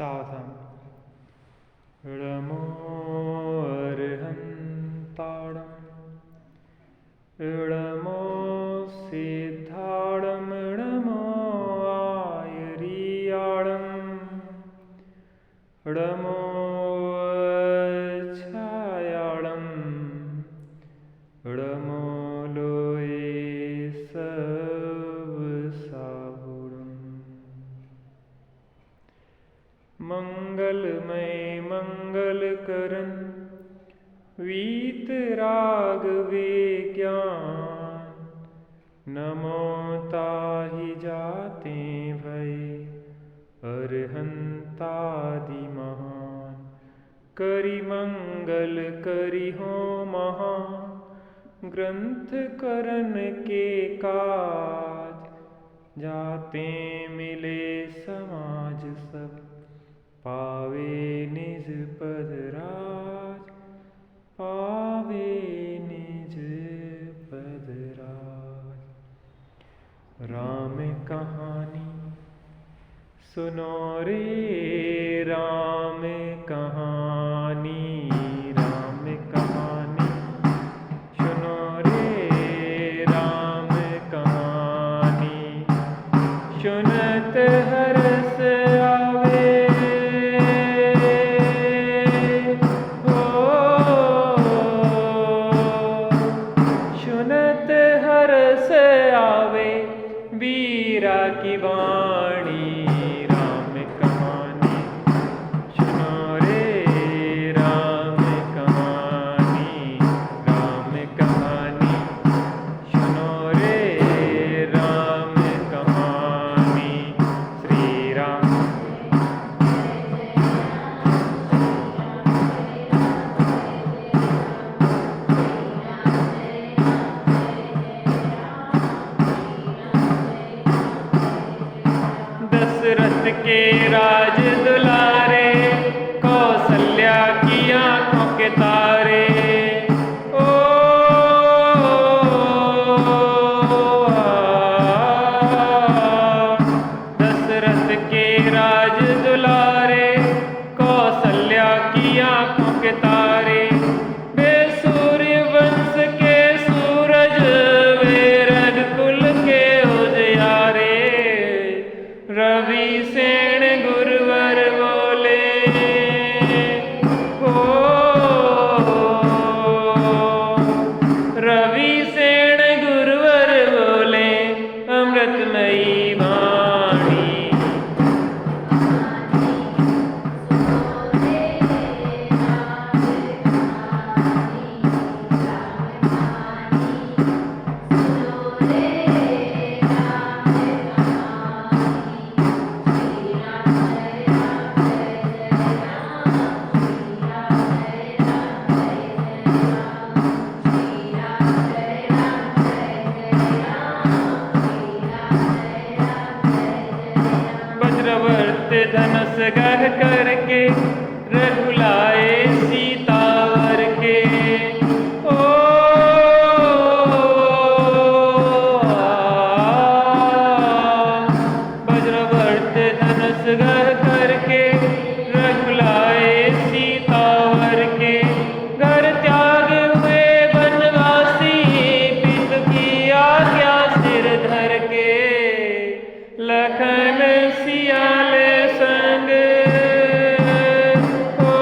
सावधान। णमो अर्हन्ताणं णमो सिद्धाणं णमो आयर्याणं णमो छायाणं णमो लोये सवसाहुणम्। मंगलमय मंगलकरण वीतराग विज्ञान नमो ताहि जाते भय अरहंतादि महान। करि मंगल करि हो महा ग्रंथ करन के काज जाते मिले समाज सब पावे निज पद राज पावे निज पद राज। राम कहानी सुनो रे राम कहानी राम कहानी सुनो रे राम कहानी। सुनत हरस आवे वीरा की वाणी राम कहानी सुनो रे राम कहानी राम कहानी सुनो रे राम कहानी। श्री राम दशरथ के राज दुलारे कौशल्या की आंखों के तारे। ओ दशरथ के राज दुलारे कौशल्या की आंखों के तारे। वे सूर्य वंश के सूरज वे रघुकुल के उजियारे। रवि सेन गुरुवर बोले हो रवि सेन गुरुवर बोले अमृतमयी वाणी। वज्रवर्त धनुष गढ़ करके रघुलाए सीतावर के। ओ वज्रवर्त धनुष गढ़ करके रघुलाए सीतावर के। घर त्याग हुए वनवासी पितु की आज्ञा सिर धर के। लखन सियाल संग हो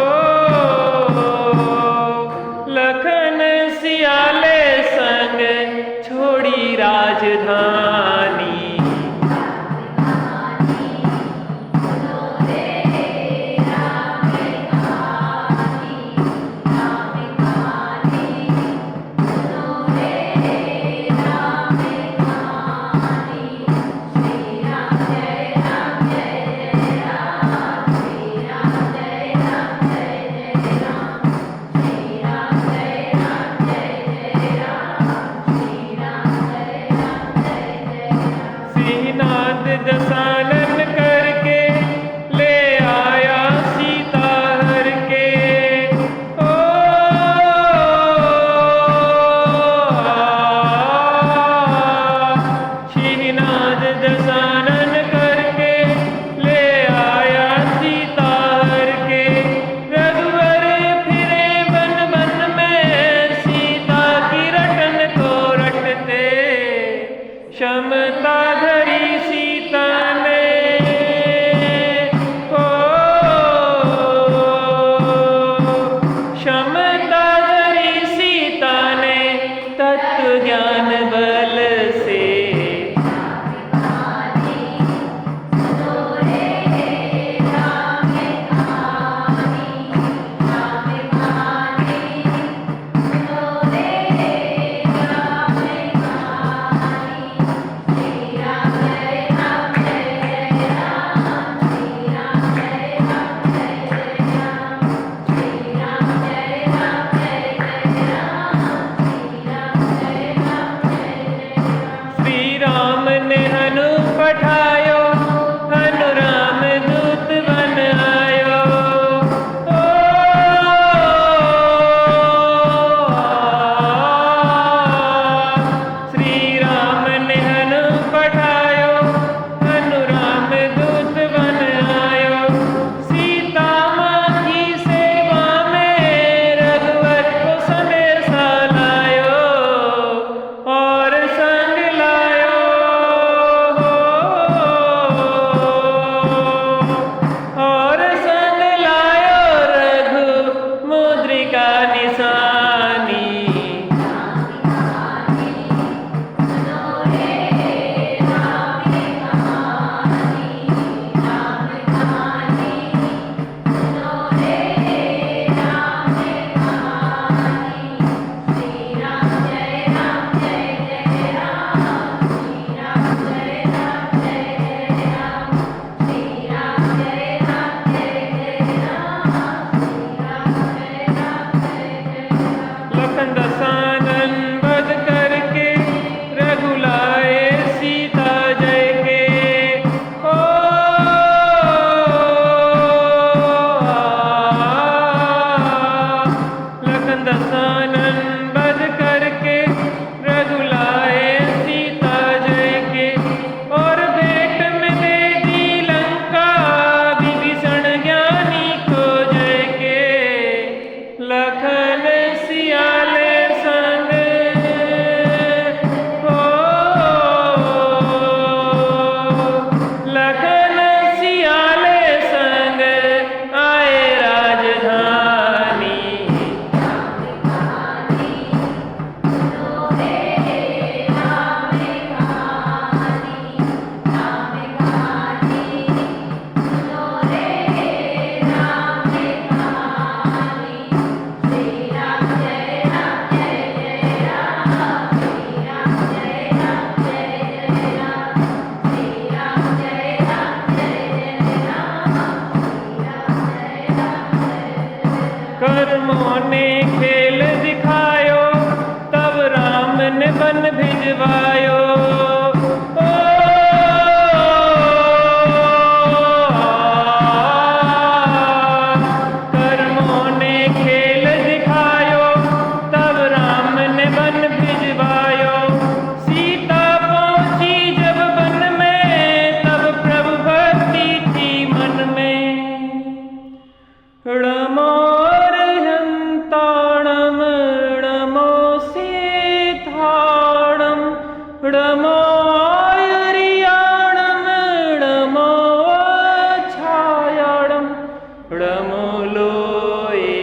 ड़मुलोए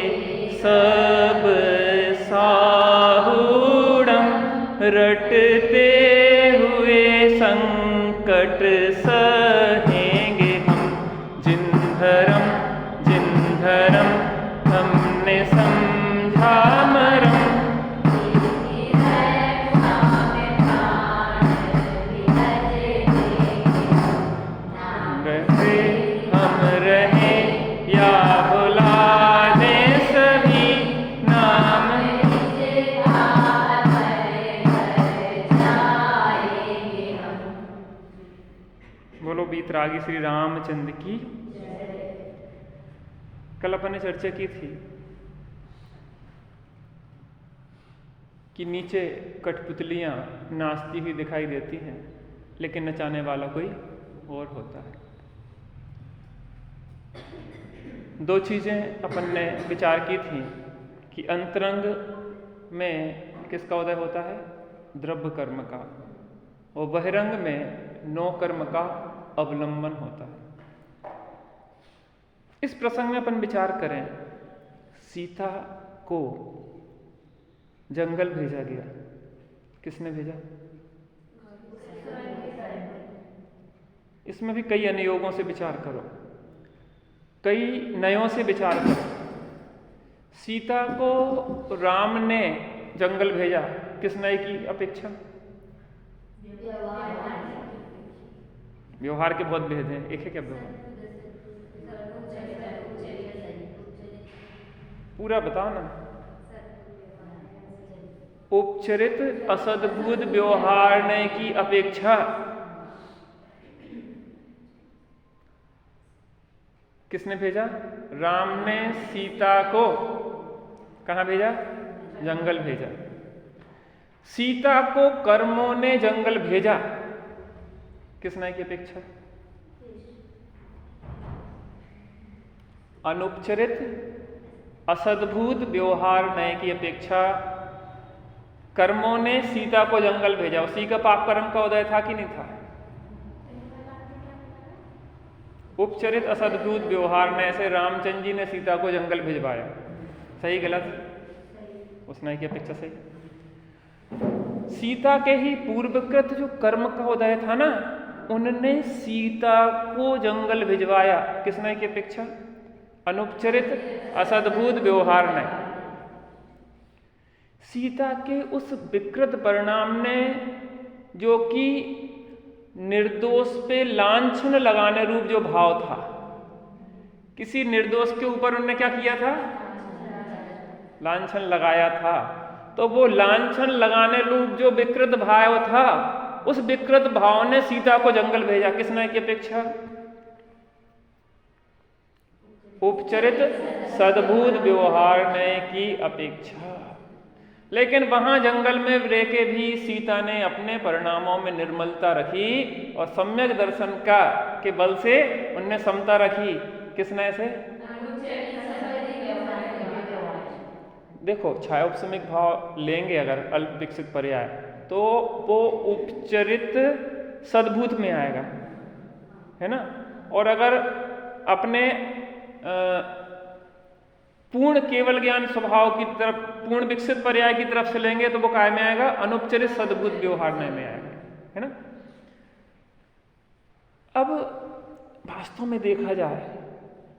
सब साहुडम, रटते हुए संकट सहेंगे हम। जिन धर्म हमने समझा मरम, रहे हम रहे या बुला दे सभी नाम। बोलो बीतरागी श्री रामचंद्र की। कल अपन ने चर्चा की थी कि नीचे कठपुतलियां नाचती हुई दिखाई देती हैं, लेकिन नचाने वाला कोई और होता है। दो चीजें अपन ने विचार की थी कि अंतरंग में किसका उदय होता है? द्रव्य कर्म का, और बहिरंग में नौ कर्म का अवलंबन होता है। इस प्रसंग में अपन विचार करें, सीता को जंगल भेजा गया, किसने भेजा? इसमें भी कई अनुयोगों से विचार करो, कई नयों से विचार करो। सीता को राम ने जंगल भेजा, किस नए की अपेक्षा? व्यवहार के बहुत भेद हैं, एक है क्या व्यवहार? पूरा बताओ ना। उपचरित असद्भुत व्यवहार की अपेक्षा किसने भेजा? राम ने सीता को कहाँ भेजा? जंगल भेजा। सीता को कर्मों ने जंगल भेजा, किस न्याय की अपेक्षा? अनुपचरित असद्भुत व्यवहार न्याय की अपेक्षा कर्मों ने सीता को जंगल भेजा। उसी का पाप कर्म का उदय था कि नहीं था? उपचरित असद्भुत व्यवहार ने से रामचंद्र जी ने सीता को जंगल भिजवाया। सही गलत? उस न्याय की अपेक्षा सही। सीता के ही पूर्वकृत जो कर्म का उदय था ना, उनने सीता को जंगल भिजवाया, किस न्याय की अपेक्षा? अनुपचरित असद्भुत व्यवहार ने। सीता के उस विकृत परिणाम ने, जो कि निर्दोष पे लांछन लगाने रूप जो भाव था, किसी निर्दोष के ऊपर उन्होंने क्या किया था? लांछन लगाया था। तो वो लांछन लगाने रूप जो विकृत भाव था, उस विकृत भाव ने सीता को जंगल भेजा, किस न्याय की अपेक्षा? उपचरित सद्भुत व्यवहार न्याय की अपेक्षा। लेकिन वहां जंगल में रह के भी सीता ने अपने परिणामों में निर्मलता रखी और सम्यक दर्शन का के बल से उनने समता रखी, किस न्याय से? देखो, छायोपशमिक भाव लेंगे अगर अल्प विकसित पर्याय, तो वो उपचरित सद्भुत में आएगा, है ना। और अगर अपने पूर्ण केवल ज्ञान स्वभाव की तरफ, पूर्ण विकसित पर्याय की तरफ से लेंगे तो वो काय में आएगा? अनुपचरित सद्भुत व्यवहार में आएगा, है ना। अब वास्तव में देखा जाए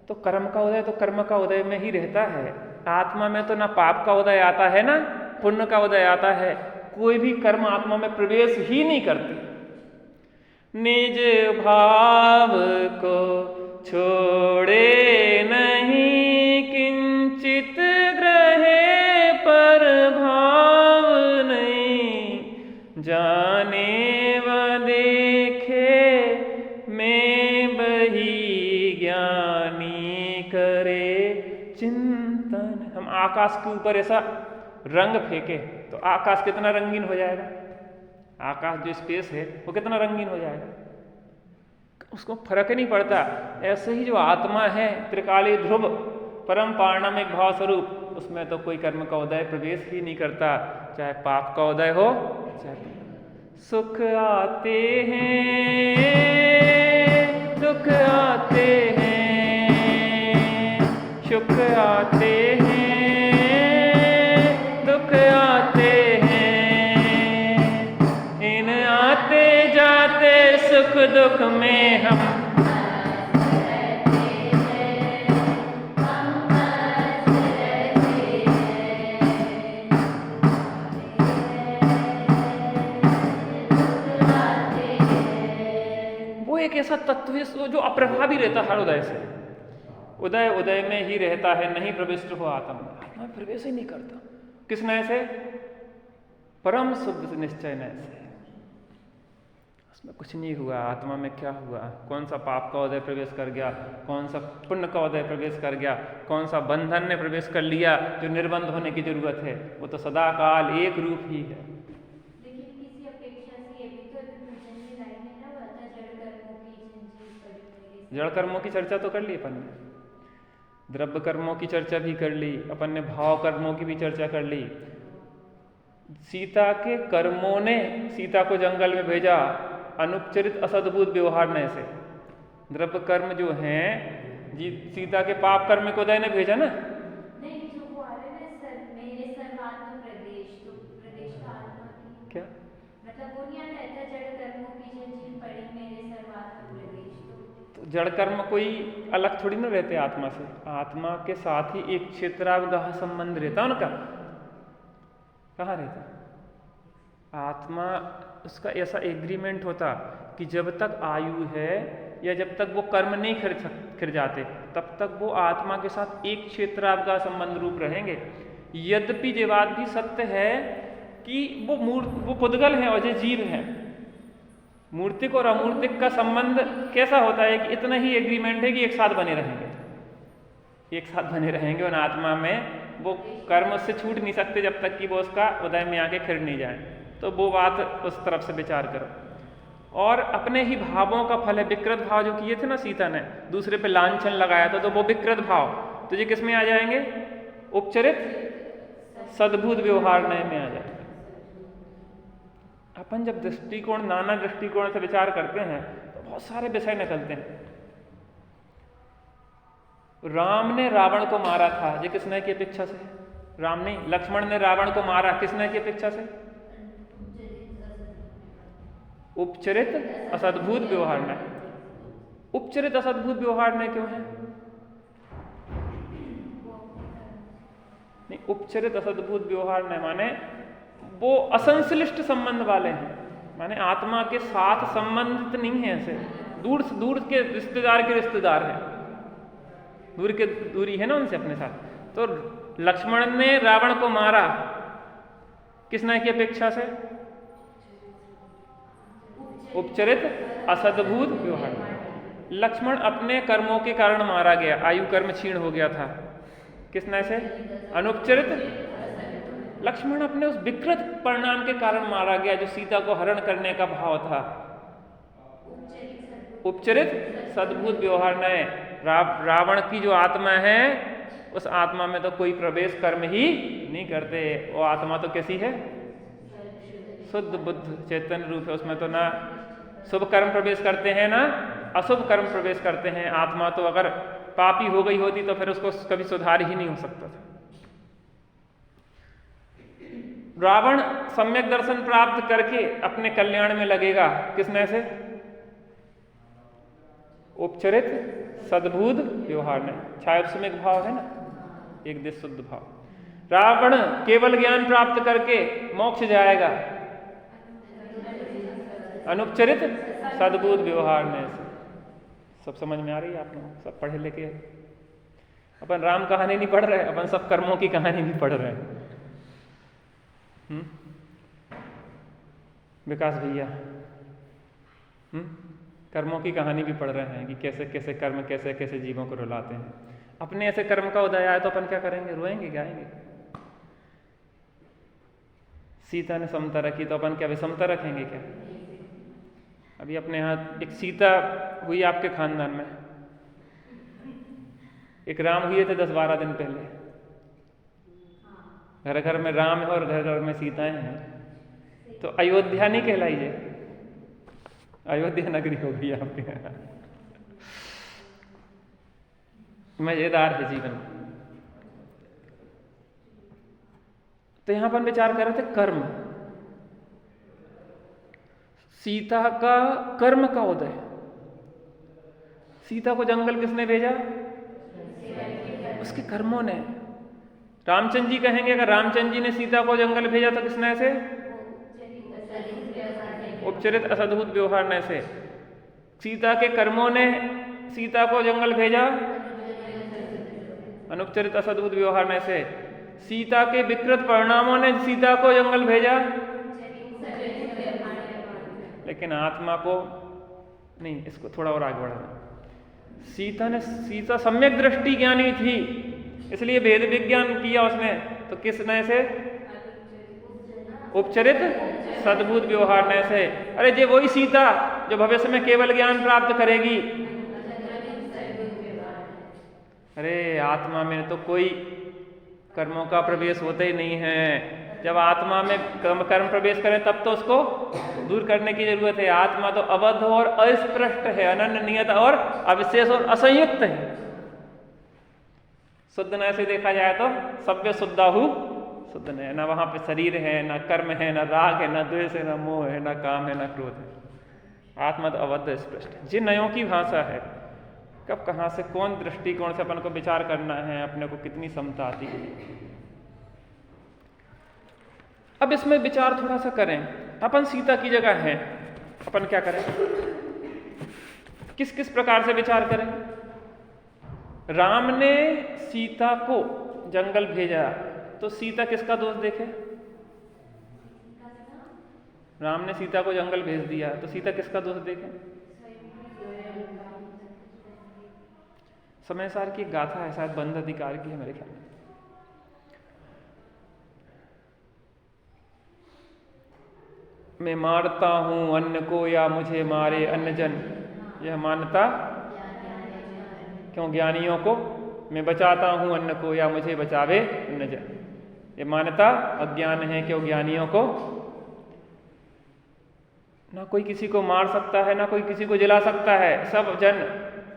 तो कर्म का उदय तो कर्म का उदय में ही रहता है। आत्मा में तो ना पाप का उदय आता है ना पुण्य का उदय आता है। कोई भी कर्म आत्मा में प्रवेश ही नहीं करती। निज भाव को छोड़े नहीं किंचित ग्रहे पर भाव नहीं, जाने व देखे में बही ज्ञानी करे चिंतन। हम आकाश के ऊपर ऐसा रंग फेंके तो आकाश कितना रंगीन हो जाएगा? आकाश जो स्पेस है वो कितना रंगीन हो जाएगा? उसको फर्क नहीं पड़ता। ऐसे ही जो आत्मा है त्रिकाली ध्रुव परम पारणमिक भाव स्वरूप, उसमें तो कोई कर्म का उदय प्रवेश ही नहीं करता, चाहे पाप का उदय हो चाहे। सुख आते हैं दुख आते हैं, सुख आते हैं, दुख आते हैं, इन आते जाते सुख दुख में हम एक ऐसा तत्व है जो अप्रभावी रहता हर उदय से, उदय उदय में ही रहता है, नहीं प्रविष्ट हो आत्मा में, आत्मा में प्रवेश ही नहीं करता। किस नय से? परम शुद्ध निश्चय नय से। उसमें कुछ नहीं हुआ, आत्मा में क्या हुआ? कौन सा पाप का उदय प्रवेश कर गया, कौन सा पुण्य का उदय प्रवेश कर गया, कौन सा बंधन ने प्रवेश कर लिया जो निर्बंध होने की जरूरत है? वो तो सदा काल एक रूप ही है। जड़ कर्मों की चर्चा तो कर ली अपन ने, द्रव्य कर्मों की चर्चा भी कर ली अपन ने, भाव कर्मों की भी चर्चा कर ली। सीता के कर्मों ने सीता को जंगल में भेजा अनुपचरित असद्भुत व्यवहार ने से। द्रव्य कर्म जो हैं जी, सीता के पाप कर्म को उदय ने भेजा ना। नहीं, जो वो आ रहे हैं सर, मेरे सर्वात्म प्रदेश, तो प्रदेश का आत्मा की क्या मतलब वो नहीं आता है जड़ कर्मों की जंजीर पड़ी मेरे सर्वात्म प्रदेश। तो जड़ कर्म कोई अलग थोड़ी ना रहते आत्मा से, आत्मा के साथ ही एक क्षेत्रावगाह संबंध रहता उनका। कहाँ रहता? आत्मा उसका ऐसा एग्रीमेंट होता कि जब तक आयु है या जब तक वो कर्म नहीं खिर जाते तब तक वो आत्मा के साथ एक क्षेत्रावगाह संबंध रूप रहेंगे। यद्यपि ये बात भी सत्य है कि वो पुद्गल हैं और ये जीव हैं। मूर्तिक और अमूर्तिक का संबंध कैसा होता है कि इतना ही एग्रीमेंट है कि एक साथ बने रहेंगे, एक साथ बने रहेंगे। उन आत्मा में वो कर्म से छूट नहीं सकते जब तक कि वो उसका उदय में आके खिर नहीं जाए। तो वो बात उस तरफ से विचार करो। और अपने ही भावों का फल है। विकृत भाव जो किए थे ना सीता ने, दूसरे पे लांछन लगाया था, तो वो विकृत भाव तो ये किस में आ जाएंगे? उपचरित सद्भुत व्यवहार नय में आ जाएंगे। अपन जब दृष्टिकोण, नाना दृष्टिकोण से विचार करते हैं तो बहुत सारे विषय निकलते हैं। राम ने रावण को मारा था, ये किस नय की अपेक्षा से? राम नहीं, लक्ष्मण ने रावण को मारा, किस नय की अपेक्षा से? उपचरित असद्भुत व्यवहार नय। उपचरित असद्भुत व्यवहार नय क्यों है? नहीं, उपचरित असद्भुत व्यवहार नय माने वो असंश्लिष्ट संबंध वाले हैं, माने आत्मा के साथ संबंधित नहीं है। ऐसे दूर के रिश्तेदार के रिश्तेदार हैं, दूरी है ना उनसे अपने साथ। तो लक्ष्मण ने रावण को मारा किस नय की अपेक्षा से? उपचरित असद्भुत व्यवहार। लक्ष्मण अपने कर्मों के कारण मारा गया, आयु कर्म क्षीण हो गया था, किस नय से? अनुपचरित। लक्ष्मण अपने उस विकृत परिणाम के कारण मारा गया जो सीता को हरण करने का भाव था। उपचरित सद्भुत व्यवहार नय। रावण की जो आत्मा है उस आत्मा में तो कोई प्रवेश कर्म ही नहीं करते। वो आत्मा तो कैसी है? शुद्ध बुद्ध चैतन्य रूप है। उसमें तो ना शुभ कर्म प्रवेश करते हैं ना अशुभ कर्म प्रवेश करते हैं। आत्मा तो अगर पापी हो गई होती तो फिर उसको कभी सुधार ही नहीं हो सकता था। रावण सम्यक दर्शन प्राप्त करके अपने कल्याण में लगेगा, किस नय से? उपचरित सद्भुत व्यवहार नय। छायोपसमिक भाव है ना, एक दिश शुद्ध भाव। रावण केवल ज्ञान प्राप्त करके मोक्ष जाएगा, अनुपचरित सद्भुत व्यवहार नय से। सब समझ में आ रही है आप लोग? सब पढ़े लिखे अपन राम कहानी नहीं पढ़ रहे, अपन सब कर्मों की कहानी भी पढ़ रहे हैं। विकास भैया कर्मों की कहानी भी पढ़ रहे हैं कि कैसे कैसे कर्म कैसे कैसे जीवों को रुलाते हैं। अपने ऐसे कर्म का उदय आया तो अपन क्या करेंगे? रोएंगे, गाएंगे। सीता ने समता रखी तो अपन क्या विषमता रखेंगे क्या? अभी अपने यहाँ एक सीता हुई आपके खानदान में, एक राम हुए थे 10-12 दिन पहले। घर घर में राम है और घर घर में सीताएं हैं, तो अयोध्या नहीं कहलाई है, अयोध्या नगरी हो गई आपके यहाँ। मजेदार है जीवन। तो यहां पर विचार कर रहे थे कर्म, सीता का कर्म का उदय। सीता को जंगल किसने भेजा? उसके कर्मों ने। रामचंद्र जी कहेंगे अगर रामचंद्र जी ने सीता को जंगल भेजा तो किसने से? उपचरित असद्भुत व्यवहार ने से। सीता के कर्मों ने सीता को जंगल भेजा, अनुपचरित असद्भुत व्यवहार ने से। सीता के विकृत परिणामों ने सीता को जंगल भेजा, लेकिन आत्मा को नहीं। इसको थोड़ा और आगे बढ़ाना। सीता सम्यक दृष्टि ज्ञानी थी, इसलिए वेद विज्ञान किया उसने। तो किसने से? उपचरित सद्भुत व्यवहार ने से। अरे ये वही सीता जो भविष्य में केवल ज्ञान प्राप्त करेगी। अरे आत्मा में तो कोई कर्मों का प्रवेश होता ही नहीं है। जब आत्मा में कर्म प्रवेश करें तब तो उसको दूर करने की जरूरत है। आत्मा तो अबद्ध और अस्पृष्ट है, अनन्य नियत और अविशेष और असंयुक्त है। शुद्ध न से देखा जाए तो सभ्य शुद्धाहु शुद्ध न है। ना वहां पे शरीर है, ना कर्म है, ना राग है, ना द्वेष है, ना मोह है, ना काम है, ना क्रोध है। आत्मा तो अबद्ध स्पष्ट है। जिन नयों की भाषा है, कब कहां से कौन दृष्टिकोण से अपन को विचार करना है, अपने को कितनी समता आती है। अब इसमें विचार थोड़ा सा करें। अपन सीता की जगह है, अपन क्या करें? किस किस प्रकार से विचार करें? राम ने सीता को जंगल भेजा तो सीता किसका दोष देखे? राम ने सीता को जंगल भेज दिया तो सीता किसका दोष देखे? समय सार की गाथा है, शायद बंद अधिकार की है मेरे ख्याल में। मैं मारता हूं अन्न को या मुझे मारे अन्न जन, यह मानता क्यों ज्ञानियों को। मैं बचाता हूं अन्न को या मुझे बचावे अन्न जन, ये मानता अज्ञान है क्यों ज्ञानियों को। ना कोई किसी को मार सकता है, ना कोई किसी को जला सकता है। सब जन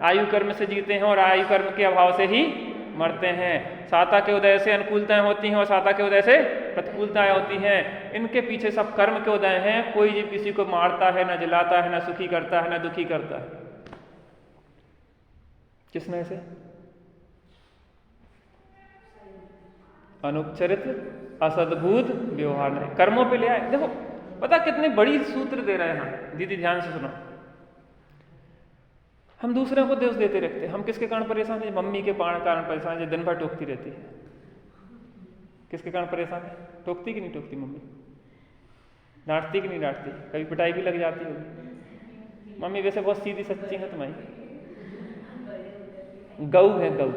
आयु कर्म से जीते हैं और आयु कर्म के अभाव से ही मरते हैं। साता के उदय से अनुकूलताएं होती हैं और साता के उदय से प्रतिकूलताएं होती हैं। इनके पीछे सब कर्म के उदय हैं। कोई जीव किसी को मारता है, ना जलाता है, ना सुखी करता है, ना दुखी करता है। किसने से? अनुपचरित असद्भुत व्यवहार ने कर्मों पे ले आए। देखो पता कितने बड़ी सूत्र दे रहे हैं। दीदी ध्यान से सुनो। हम दूसरों को दोष देते रहते हैं। हम किसके कारण परेशान है? मम्मी के कारण परेशान है, दिन भर टोकती रहती है। किसके कारण परेशान है? टोकती कि नहीं टोकती मम्मी? डांटती कि नहीं डांटती? कभी पिटाई भी लग जाती होगी। मम्मी वैसे बहुत सीधी सच्ची है तुम्हारी, गऊ है गऊ।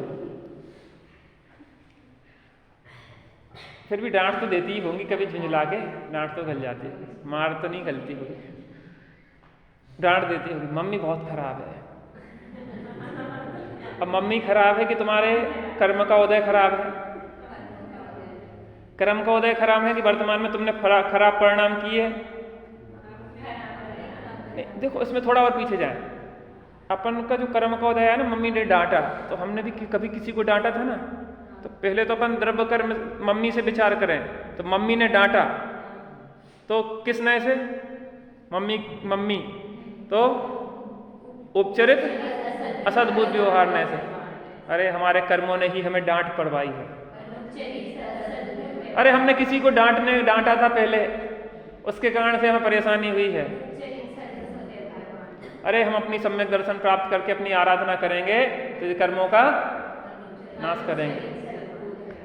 फिर भी डांट तो देती ही होंगी, कभी झुंझला के डांट तो गल जाती है, मार तो नहीं गलती होगी, डांट देती होगी। मम्मी बहुत खराब है। अब मम्मी खराब है कि तुम्हारे कर्म का उदय खराब है? कर्म का उदय खराब है कि वर्तमान में तुमने खराब परिणाम किए? देखो इसमें थोड़ा और पीछे जाए। अपन का जो कर्म का उदय है ना, मम्मी ने डांटा तो हमने भी कभी किसी को डांटा था ना? तो पहले तो अपन द्रव्य कर्म मम्मी से विचार करें। तो मम्मी ने डांटा तो किसने से? मम्मी तो उपचरित असद्भुत व्यवहार ने से। अरे हमारे कर्मों ने ही हमें डांट पड़वाई है। अरे हमने किसी को डांटा था पहले, उसके कारण से हमें परेशानी हुई है। अरे हम अपनी सम्यक दर्शन प्राप्त करके अपनी आराधना करेंगे तो ये कर्मों का नाश करेंगे।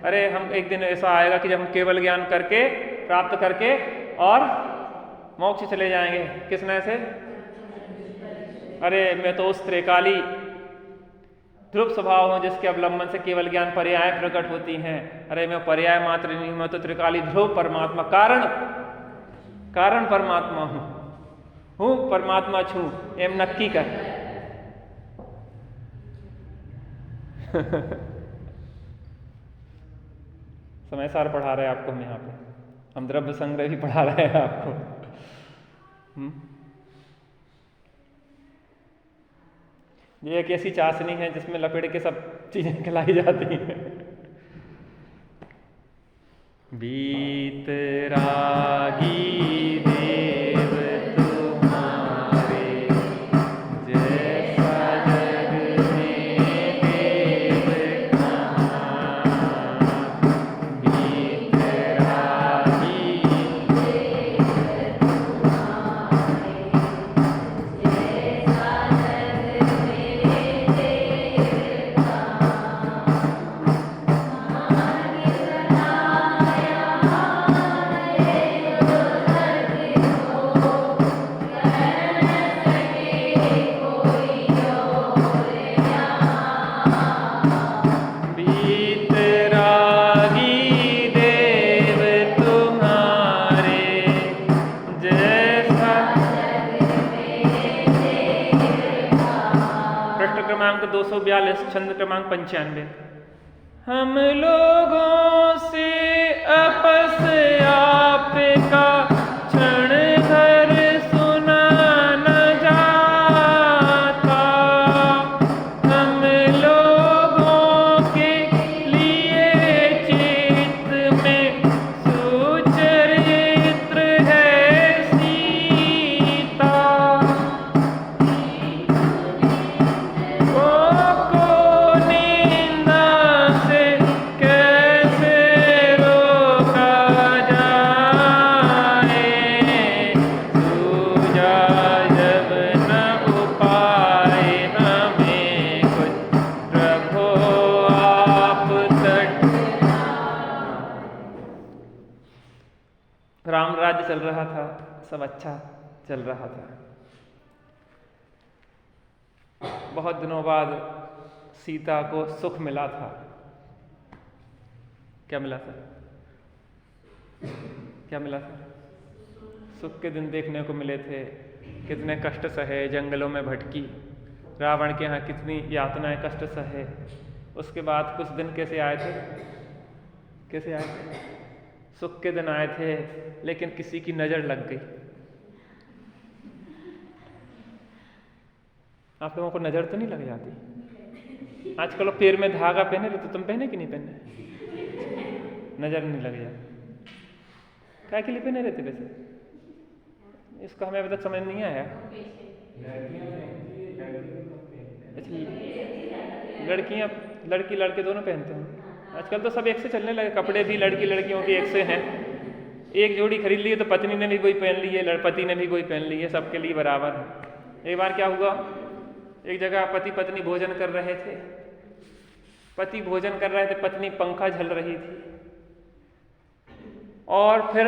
अरे हम एक दिन ऐसा आएगा कि जब हम केवल ज्ञान करके प्राप्त करके और मोक्ष चले जाएंगे। किसने से? अरे मैं तो उस त्रिकाली ध्रुव स्वभाव हूं जिसके अवलंबन से केवल ज्ञान पर्याय प्रकट होती हैं। अरे मैं पर्याय मात्र नहीं हूं, मैं तो त्रिकाली ध्रुव परमात्मा कारण परमात्मा हूं परमात्मा छू एम नक्की कर। समय सार पढ़ा रहे हैं आपको हम यहाँ पे, हम द्रव्य संग्रह भी पढ़ा रहे हैं आपको। ये एक ऐसी चाशनी है जिसमें लपेट के सब चीजें खिलाई जाती हैं। बीतरागी देव तुम्हारे, जैसा जग में देव कहाँ। बीतरागी बीतरागी देव तुम्हारे, जैसा पृष्ठ क्रमांक 242, छंद क्रमांक 95। हम लोगों से आपस आपका क्षण भर सुना न जाता। हम लोगों के लिए चित्त में सुचरित्र है सीता। को निंदा से कैसे रोका जाए, सूझा जब न उपाय हमें कुछ, प्रभो आप तट। राम राज्य चल रहा था, सब अच्छा चल रहा था। बहुत दिनों बाद सीता को सुख मिला था। क्या मिला था? क्या मिला था? सुख के दिन देखने को मिले थे। कितने कष्ट सहे, जंगलों में भटकी, रावण के यहाँ कितनी यातनाएं कष्ट सहे। उसके बाद कुछ दिन कैसे आए थे? कैसे आए थे? सुख के दिन आए थे, लेकिन किसी की नज़र लग गई। आप लोगों को नज़र तो नहीं लग जाती? आजकल लोग पैर में धागा पहने रहे, तो तुम पहने कि नहीं पहने? नज़र नहीं लग जाती। क्या के लिए पहने रहते वैसे? इसको हमें अभी तक समझ नहीं आया। अच्छा, लड़कियां, लड़की लड़के दोनों पहनते हैं। आजकल तो सब एक से चलने लगे, कपड़े भी लड़की लड़कियों के एक से हैं। एक जोड़ी खरीद ली है तो पत्नी ने भी वही पहन ली है, पति ने भी वही पहन ली है, सबके लिए बराबर है। एक बार क्या हुआ, एक जगह पति पत्नी भोजन कर रहे थे। पति भोजन कर रहे थे, पत्नी पंखा झल रही थी। और फिर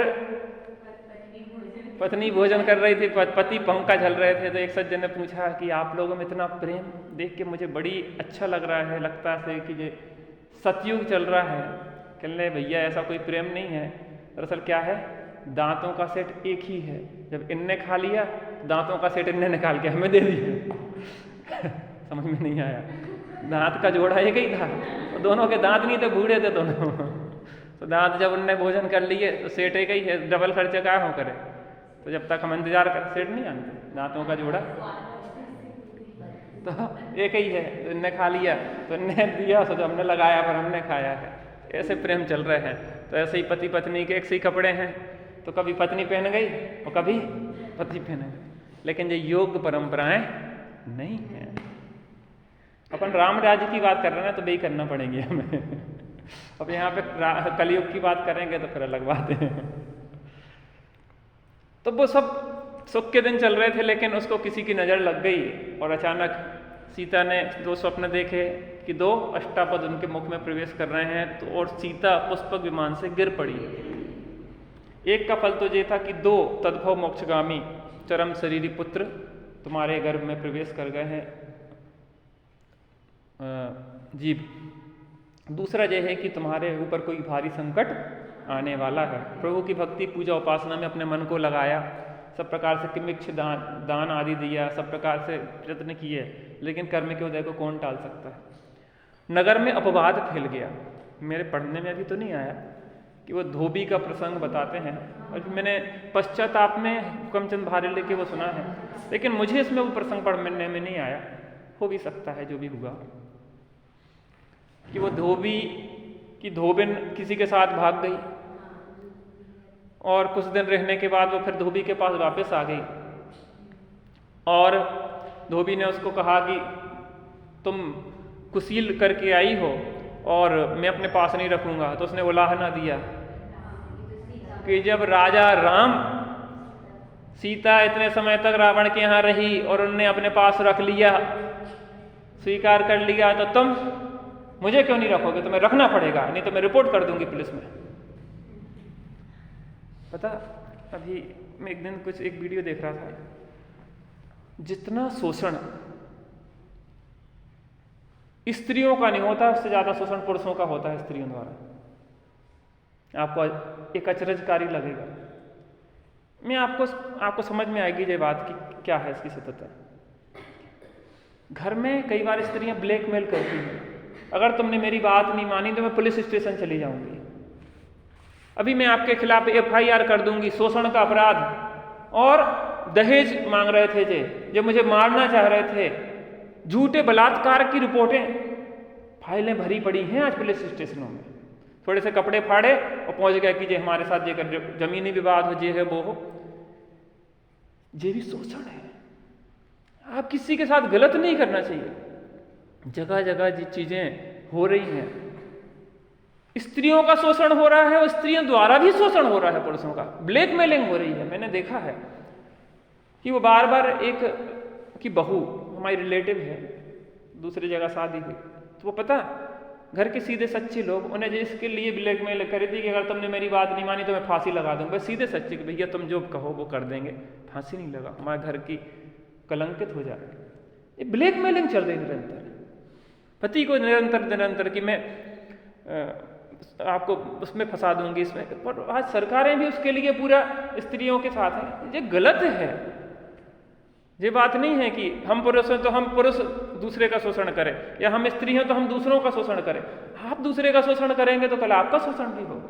पत्नी भोजन कर रही थी, पति पंखा झल रहे थे। तो एक सज्जन ने पूछा कि आप लोगों में इतना प्रेम देख के मुझे बड़ी अच्छा लग रहा है, लगता है कि ये सतयुग चल रहा है। कहने भैया ऐसा कोई प्रेम नहीं है, दरअसल क्या है, दांतों का सेट एक ही है। जब इनने खा लिया, दांतों का सेट इनने निकाल के हमें दे दिया। समझ में नहीं आया, दांत का जोड़ा एक ही था, तो दोनों के दांत नहीं थे, बूढ़े थे दोनों। तो दांत जब उनने भोजन कर लिए तो सेट एक ही है, डबल खर्चे क्या हो करे। तो जब तक हम इंतजार कर, सेट नहीं आनते, दांतों का जोड़ा तो एक ही है। तो इनने खा लिया, तो इनने दिया, तो हमने लगाया पर हमने खाया है। ऐसे प्रेम चल रहे हैं। तो ऐसे ही पति पत्नी के एक से ही कपड़े हैं, तो कभी पत्नी पहन गई और कभी पति पहन गए। लेकिन ये योग परंपराएं नहीं है। अपन राम राज्य की बात कर रहे हैं तो वही करना पड़ेगी हमें। अब यहाँ पे कलयुग की बात करेंगे तो फिर अलग बात है। तो वो सब सुख के दिन चल रहे थे, लेकिन उसको किसी की नज़र लग गई और अचानक सीता ने दो स्वप्न देखे कि दो अष्टापद उनके मुख में प्रवेश कर रहे हैं। तो और सीता पुष्पक विमान से गिर पड़ी। एक का फल तो ये था कि दो तद्भव मोक्षगामी चरम शरीरी पुत्र तुम्हारे गर्भ में प्रवेश कर गए हैं जीव। दूसरा यह है कि तुम्हारे ऊपर कोई भारी संकट आने वाला है। प्रभु की भक्ति पूजा उपासना में अपने मन को लगाया, सब प्रकार से किमिक्ष दान आदि दिया, सब प्रकार से प्रयत्न किए, लेकिन कर्म के उदय को कौन टाल सकता है। नगर में अपवाद फैल गया। मेरे पढ़ने में अभी तो नहीं आया कि वो धोबी का प्रसंग बताते हैं, और मैंने पश्चाताप में हुक्मचंद भारेले के वो सुना है, लेकिन मुझे इसमें वो प्रसंग पढ़ने में नहीं आया। हो भी सकता है जो भी हुआ कि वो धोबी की धोबिन किसी के साथ भाग गई और कुछ दिन रहने के बाद वो फिर धोबी के पास वापस आ गई और धोबी ने उसको कहा कि तुम कुसील करके आई हो और मैं अपने पास नहीं रखूँगा। तो उसने उलाहना दिया कि जब राजा राम सीता इतने समय तक रावण के यहाँ रही और उनने अपने पास रख लिया, स्वीकार कर लिया, तो तुम मुझे क्यों नहीं रखोगे? तुम्हें रखना पड़ेगा, नहीं तो मैं रिपोर्ट कर दूंगी पुलिस में। पता, अभी मैं एक दिन एक वीडियो देख रहा था, जितना शोषण स्त्रियों का नहीं होता उससे ज्यादा शोषण पुरुषों का होता है स्त्रियों द्वारा। आपको एक अचरजकारी लगेगा, मैं आपको समझ में आएगी ये बात कि क्या है इसकी सत्यता। घर में कई बार स्त्रियां ब्लैकमेल करती हैं, अगर तुमने मेरी बात नहीं मानी तो मैं पुलिस स्टेशन चली जाऊंगी, अभी मैं आपके खिलाफ FIR कर दूंगी, शोषण का अपराध। और दहेज मांग रहे थे जो मुझे मारना चाह रहे थे, झूठे बलात्कार की रिपोर्टें, फाइलें भरी पड़ी हैं आज पुलिस स्टेशनों में। थोड़े से कपड़े फाड़े और पहुंच गया कि जे हमारे साथ जे जमीनी विवाद हो, जे है वो हो। ये भी शोषण है। आप किसी के साथ गलत नहीं करना चाहिए। जगह जगह जी चीजें हो रही हैं, स्त्रियों का शोषण हो रहा है और स्त्रियों द्वारा भी शोषण हो रहा है, पुरुषों का ब्लैकमेलिंग हो रही है। मैंने देखा है कि वो बार बार एक की बहू हमारी रिलेटिव है, दूसरी जगह शादी हुई, तो वो पता घर के सीधे सच्चे लोग उन्हें जिसके लिए ब्लैकमेल करी थी कि अगर तुमने मेरी बात नहीं मानी तो मैं फांसी लगा दूंगा। सीधे सच्चे कि भैया तुम जो कहो वो कर देंगे, फांसी नहीं लगा, हमारे घर की कलंकित हो जाए। ये ब्लैकमेलिंग चल रही निरंतर, पति को निरंतर कि मैं आपको उसमें फंसा दूंगी इसमें। पर आज सरकारें भी उसके लिए पूरा स्त्रियों के साथ हैं। ये गलत है। ये बात नहीं है कि हम पुरुष हैं तो हम पुरुष दूसरे का शोषण करें, या हम स्त्री हैं तो हम दूसरों का शोषण करें। आप दूसरे का शोषण करेंगे तो कल आपका शोषण भी होगा।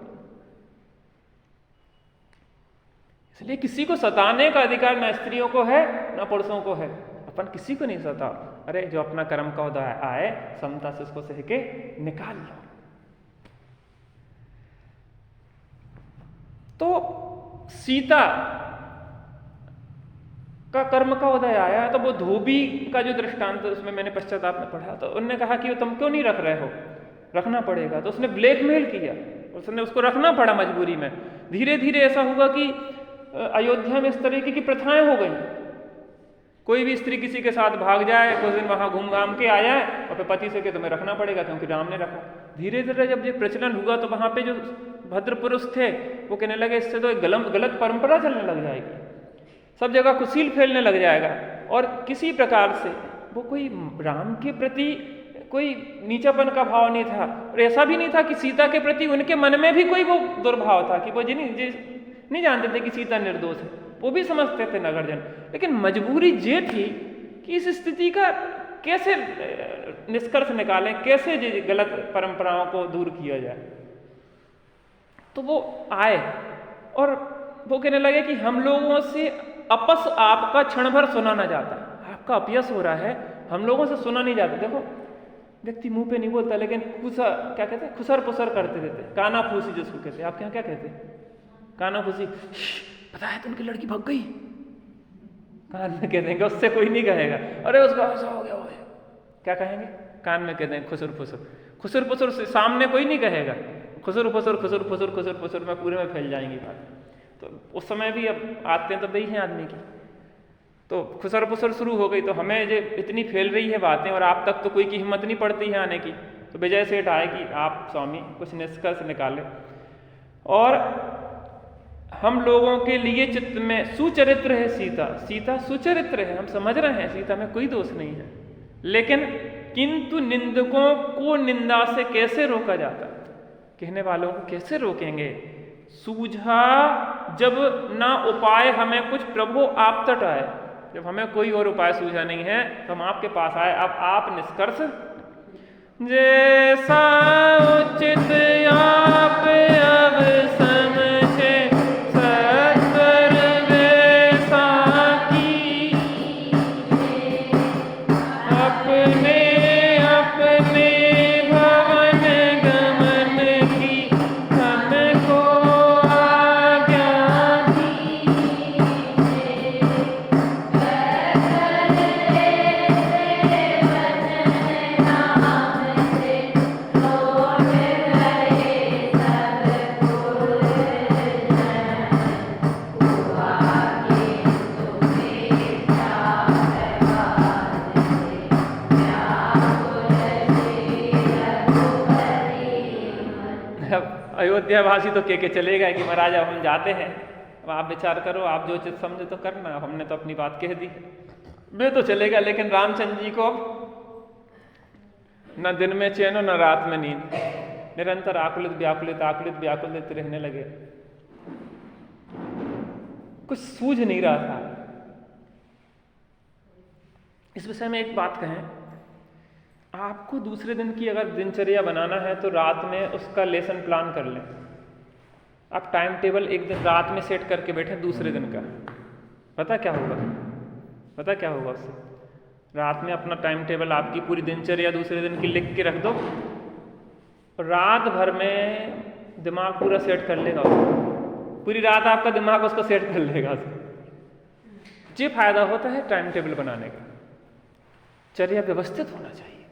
इसलिए किसी को सताने का अधिकार न स्त्रियों को है न पुरुषों को है। अपन किसी को नहीं सता। अरे जो अपना कर्म का उदय आए समता से उसको सह के निकाल लो। तो सीता का कर्म का उदय आया तो वो धोबी का जो दृष्टांत उसमें मैंने पश्चाताप में पढ़ा, तो उन्होंने कहा कि तुम क्यों नहीं रख रहे हो, रखना पड़ेगा। तो उसने ब्लैकमेल किया, उसने उसको रखना पड़ा मजबूरी में। धीरे धीरे ऐसा हुआ कि अयोध्या में इस तरीके की प्रथाएं हो गई। कोई भी स्त्री किसी के साथ भाग जाए, कुछ दिन वहां घूम घाम के आ जाए और फिर पति से कि तुम्हें रखना पड़ेगा क्योंकि राम ने रखा। धीरे धीरे जब ये प्रचलन हुआ तो वहां पे जो भद्र पुरुष थे वो कहने लगे इससे तो एक गलत परंपरा चलने लग जाएगी, सब जगह कुसील फैलने लग जाएगा। और किसी प्रकार से वो कोई राम के प्रति कोई नीचापन का भाव नहीं था, और ऐसा भी नहीं था कि सीता के प्रति उनके मन में भी कोई वो दुर्भाव था कि वो नहीं जानते थे कि सीता निर्दोष है, वो भी समझते थे नगरजन। लेकिन मजबूरी ये थी कि इस स्थिति का कैसे निष्कर्ष निकालें, कैसे गलत परंपराओं को दूर किया जाए। तो वो आए और वो कहने लगे कि हम लोगों से अपस आपका क्षण भर सुना ना जाता, आपका अपयस हो रहा है, हम लोगों से सुना नहीं जाता। देखो व्यक्ति मुंह पे नहीं बोलता लेकिन क्या कहते हैं, खुसर पुसर करते रहते, काना फूसी जिसको कहते हैं। आपके यहाँ क्या कहते हैं? काना फूसी। पता है तुमकी लड़की भाग गई, कान में कह देंगे, उससे कोई नहीं कहेगा अरे उसका ऐसा हो गया। क्या कहेंगे? कान में कह देंगे खुसर फुसर। खुसर पुसर से सामने कोई नहीं कहेगा, खुसर फुसर खुसर फुसर खुसर फुसर में पूरे में फैल जाएंगी बात। तो उस समय भी अब आते हैं तो वही है आदमी की, तो खुसर पुसर शुरू हो गई। तो हमें जो इतनी फैल रही है बातें और आप तक तो कोई की हिम्मत नहीं पड़ती है आने की। तो विजय सेठ आए कि आप स्वामी कुछ निष्कर्ष निकाले, और हम लोगों के लिए चित्त में सुचरित्र है सीता, सीता सुचरित्र है, हम समझ रहे हैं सीता में कोई दोष नहीं है। लेकिन किंतु निंदकों को निंदा से कैसे रोका जाता, कहने वालों को कैसे रोकेंगे? सूझा जब ना उपाय हमें कुछ प्रभु आप तट आए, जब हमें कोई और उपाय सूझा नहीं है तो हम आपके पास आए। अब आप निष्कर्ष जैसा उचित आप अब समझे सत्वर वैसा कीजिए, अपने अपने भवन गमन की हमको आज्ञा अयोध्यावासी तो के चले गए कि महाराज अब हम जाते हैं, अब आप विचार करो, आप जो चीज समझे तो करना, हमने तो अपनी बात कह दी, वे तो चले गए। लेकिन रामचंद्र जी को न दिन में चैन न रात में नींद, निरंतर आकुलित व्याकुलित रहने लगे, कुछ सूझ नहीं रहा था। इस विषय में एक बात कहें, आपको दूसरे दिन की अगर दिनचर्या बनाना है तो रात में उसका लेसन प्लान कर लें। आप टाइम टेबल एक दिन रात में सेट करके बैठे दूसरे दिन का, पता क्या होगा उससे? रात में अपना टाइम टेबल, आपकी पूरी दिनचर्या दूसरे दिन की लिख के रख दो, रात भर में दिमाग पूरा सेट कर लेगा उसको, पूरी रात आपका दिमाग उसको सेट कर लेगा उसको। ये फायदा होता है टाइम टेबल बनाने का। चर्या व्यवस्थित होना चाहिए,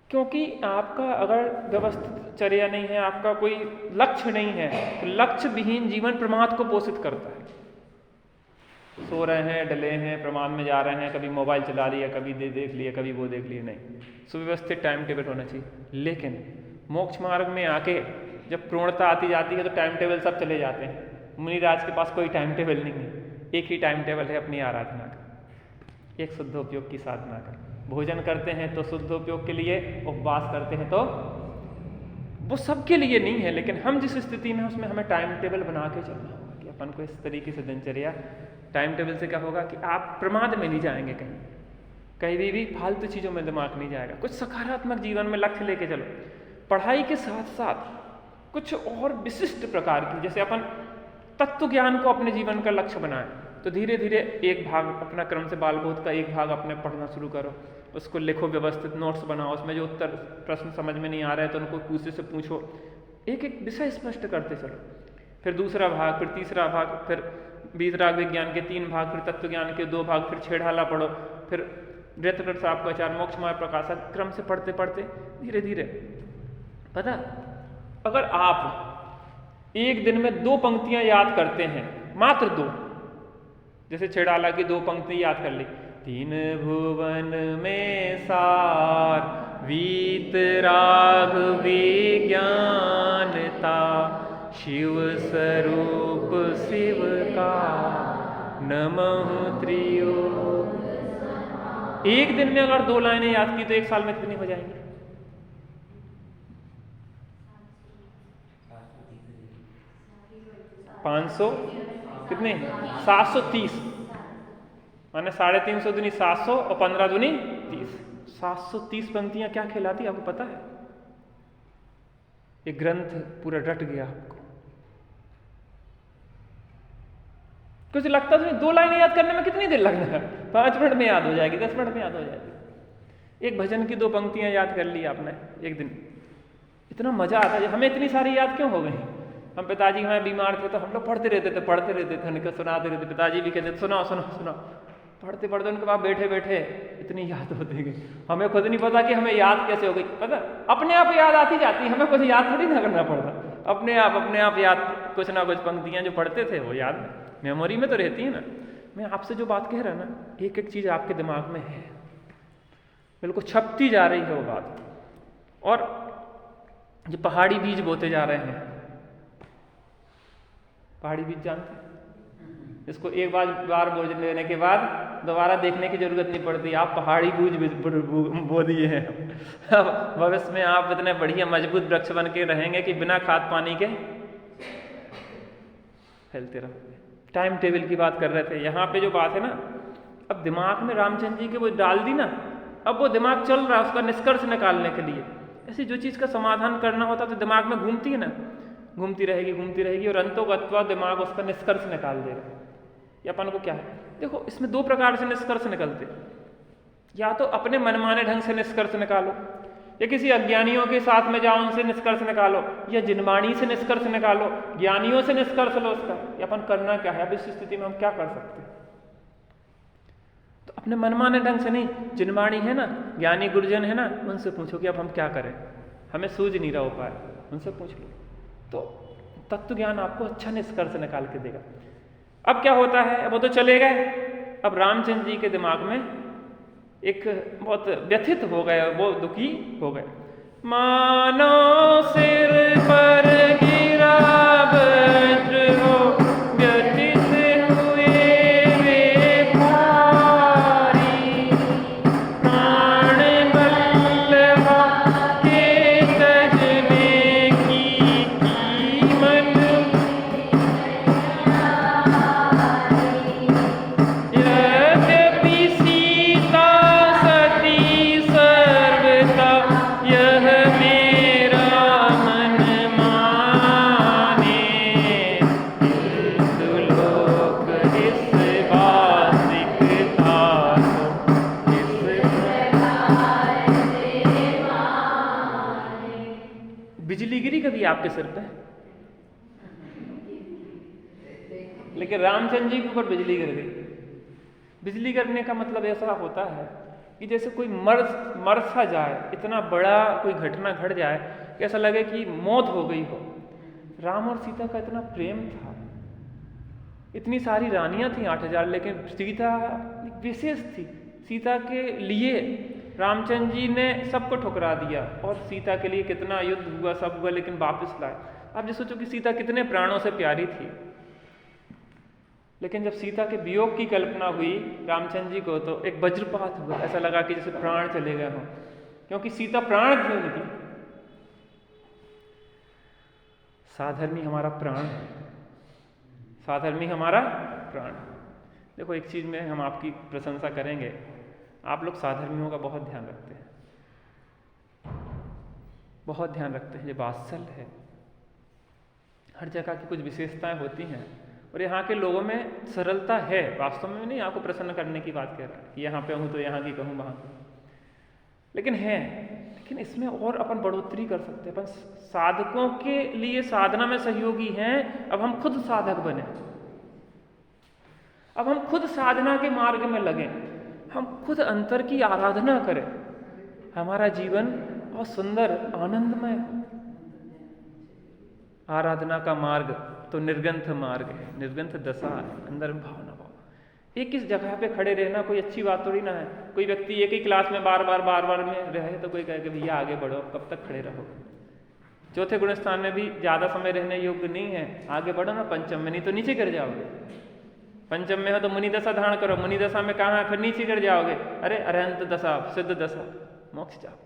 क्योंकि आपका अगर व्यवस्थित चर्या नहीं है, आपका कोई लक्ष्य नहीं है, तो लक्ष्य विहीन जीवन प्रमाद को पोषित करता है। सो रहे हैं, डले हैं, प्रमाद में जा रहे हैं, कभी मोबाइल चला लिया, कभी देख लिया, कभी वो देख लिया, नहीं, सुव्यवस्थित टाइम टेबल होना चाहिए। लेकिन मोक्ष मार्ग में आके जब पूर्णता आती जाती है तो टाइम टेबल सब चले जाते हैं। मुनिराज के पास कोई टाइम टेबल नहीं है, एक ही टाइम टेबल है अपनी आराधना का, एक शुद्धोपयोग की साधना का। भोजन करते हैं तो शुद्धोपयोग के लिए, उपवास करते हैं तो वो सबके लिए नहीं है, लेकिन हम जिस स्थिति में उसमें हमें टाइम टेबल बना के चलना होगा कि अपन को इस तरीके से दिनचर्या। टाइम टेबल से क्या होगा कि आप प्रमाद में नहीं जाएंगे, कहीं भी फालतू चीज़ों में दिमाग नहीं जाएगा। कुछ सकारात्मक जीवन में लक्ष्य लेके चलो। पढ़ाई के साथ साथ कुछ और विशिष्ट प्रकार की, जैसे अपन तत्व ज्ञान को अपने जीवन का लक्ष्य बनाएं, तो धीरे धीरे एक भाग अपना क्रम से बालबोध का एक भाग अपने पढ़ना शुरू करो, उसको लिखो, व्यवस्थित नोट्स बनाओ, उसमें जो उत्तर प्रश्न समझ में नहीं आ रहा है तो उनको दूसरे से पूछो, एक एक विषय स्पष्ट करते चलो। फिर दूसरा भाग, फिर तीसरा भाग, फिर वीतराग विज्ञान के 3 भाग, फिर तत्व ज्ञान के 2 भाग, फिर छेड़ाला पढ़ो, फिर रेतकर साहब का 4 मोक्ष मार्ग प्रकाशक, क्रम से पढ़ते पढ़ते धीरे धीरे। पता, अगर आप एक दिन में 2 पंक्तियां याद करते हैं, मात्र 2, जैसे छेड़ाला की 2 पंक्ति याद कर ली, 3 भुवन में सार वीतराग विज्ञानता, शिव स्वरूप शिव का नमः त्रियोग। एक दिन में अगर 2 लाइनें याद की तो 1 साल में कितनी हो जाएंगी? 500 कितने? 730, माने 350 दूनी 700 और 15 दूनी 30। 730 पंक्तियां क्या कहलाती है आपको पता है? एक ग्रंथ पूरा रट गया आपको। कुछ लगता तो 2 लाइनें याद करने में कितनी देर लगना है? 5 मिनट में याद हो जाएगी, 10 मिनट में याद हो जाएगी। एक भजन की 2 पंक्तियां याद कर ली आपने एक दिन, इतना मजा आता है। हमें इतनी सारी याद क्यों हो गई? हम पिताजी हमें बीमार थे तो हम लोग पढ़ते रहते थे, उनको सुनाते रहते, पिताजी भी कहते सुनाओ सुनाओ सुनाओ, पढ़ते पढ़ते उनके बाद बैठे बैठे इतनी याद होती गई, हमें खुद नहीं पता कि हमें याद कैसे हो गई। पता, अपने आप याद आती जाती, हमें कुछ याद थोड़ी ना करना पड़ता, अपने आप याद, कुछ ना कुछ पंक्तियां जो पढ़ते थे वो याद मेमोरी में तो रहती है ना। मैं आपसे जो बात कह रहा ना, एक एक चीज आपके दिमाग में है, बिल्कुल छपती जा रही है वो बात। और जो पहाड़ी बीज बोते जा रहे हैं, पहाड़ी बीज जानते हैं, इसको एक बार बोझ लेने के बाद दोबारा देखने की जरूरत नहीं पड़ती, आप पहाड़ी बीज बो दिए हैं। अब भविष्य में आप इतने बढ़िया मजबूत वृक्ष बन के रहेंगे कि बिना खाद पानी के फैलते रहोगे। टाइम टेबल की बात कर रहे थे, यहाँ पे जो बात है ना, अब दिमाग में रामचंद्र जी के वो डाल दी ना, अब वो दिमाग चल रहा है उसका निष्कर्ष निकालने के लिए। ऐसी जो चीज़ का समाधान करना होता तो दिमाग में घूमती है ना, घूमती रहेगी और अंतोगत्वा दिमाग उसका निष्कर्ष निकाल देगा। ये अपन को क्या है, देखो इसमें 2 प्रकार से निष्कर्ष निकलते, या तो अपने मनमाने ढंग से निष्कर्ष निकालो, या किसी अज्ञानियों के साथ में जाओ उनसे निष्कर्ष निकालो, या जिनवाणी से निष्कर्ष निकालो, ज्ञानियों से निष्कर्ष लो उसका। ये अपन करना क्या है, अब इस स्थिति में हम क्या कर सकते हैं? तो अपने मनमाने ढंग से नहीं, जिनवाणी है ना, ज्ञानी गुरुजन है ना, उनसे पूछो कि अब हम क्या करें, हमें सूझ नहीं रहा उपाय, उनसे पूछ लो, तो तत्व ज्ञान आपको अच्छा निष्कर्ष निकाल के देगा। अब क्या होता है, वो तो चले गए, अब रामचंद्र जी के दिमाग में एक बहुत व्यथित हो गए, वो दुखी हो गए। मानो सिर पर बिजली गिरी कभी आपके सिर पे? लेकिन रामचंद्र जी के ऊपर बिजली गिर गई। बिजली गिरने का मतलब ऐसा होता है कि जैसे कोई मर सा जाए, इतना बड़ा कोई घटना घट जाए कि ऐसा लगे कि मौत हो गई हो। राम और सीता का इतना प्रेम था, इतनी सारी रानियां थी 8000, लेकिन सीता विशेष थी। सीता के लिए रामचंद्र जी ने सबको ठुकरा दिया और सीता के लिए कितना युद्ध हुआ, सब हुआ, लेकिन वापस लाए। आप जो सोचो कि सीता कितने प्राणों से प्यारी थी, लेकिन जब सीता के वियोग की कल्पना हुई रामचंद्र जी को, तो एक वज्रपात हुआ। ऐसा लगा कि जैसे प्राण चले गए हों, क्योंकि सीता प्राण थी उनकी। साधर्मी हमारा प्राण है, साधर्मी हमारा प्राण। देखो, एक चीज में हम आपकी प्रशंसा करेंगे, आप लोग साधर्मियों का बहुत ध्यान रखते हैं, बहुत ध्यान रखते हैं। ये वात्सल्य है, हर जगह की कुछ विशेषताएं होती हैं, और यहाँ के लोगों में सरलता है। वास्तव में नहीं आपको प्रसन्न करने की बात कह रहा है कि यहाँ पे हूँ तो यहाँ की कहूँ वहाँ की, लेकिन है। लेकिन इसमें और अपन बढ़ोतरी कर सकते हैं। अपन साधकों के लिए साधना में सहयोगी हैं, अब हम खुद साधक बने, अब हम खुद साधना के मार्ग में लगे, हम खुद अंतर की आराधना करें, हमारा जीवन बहुत सुंदर आनंदमय हो। आराधना का मार्ग तो निर्ग्रंथ मार्ग है, निर्ग्रंथ दशा है, अंदर भावना भाव। एक इस जगह पे खड़े रहना कोई अच्छी बात थोड़ी ना है। कोई व्यक्ति एक ही क्लास में बार बार में रहे तो कोई कहे कि भैया आगे बढ़ो, कब तक खड़े रहो। चौथे गुण स्थान में भी ज्यादा समय रहने योग्य नहीं है, आगे बढ़ो ना पंचम में, नहीं तो नीचे गिर जाओगे। पंचम में हो तो मुनि दशा धारण करो, मुनि दशा में कहाँ है, फिर नीचे गिर जाओगे। अरे अरहंत दशा, सिद्ध दशा, मोक्ष जाओ,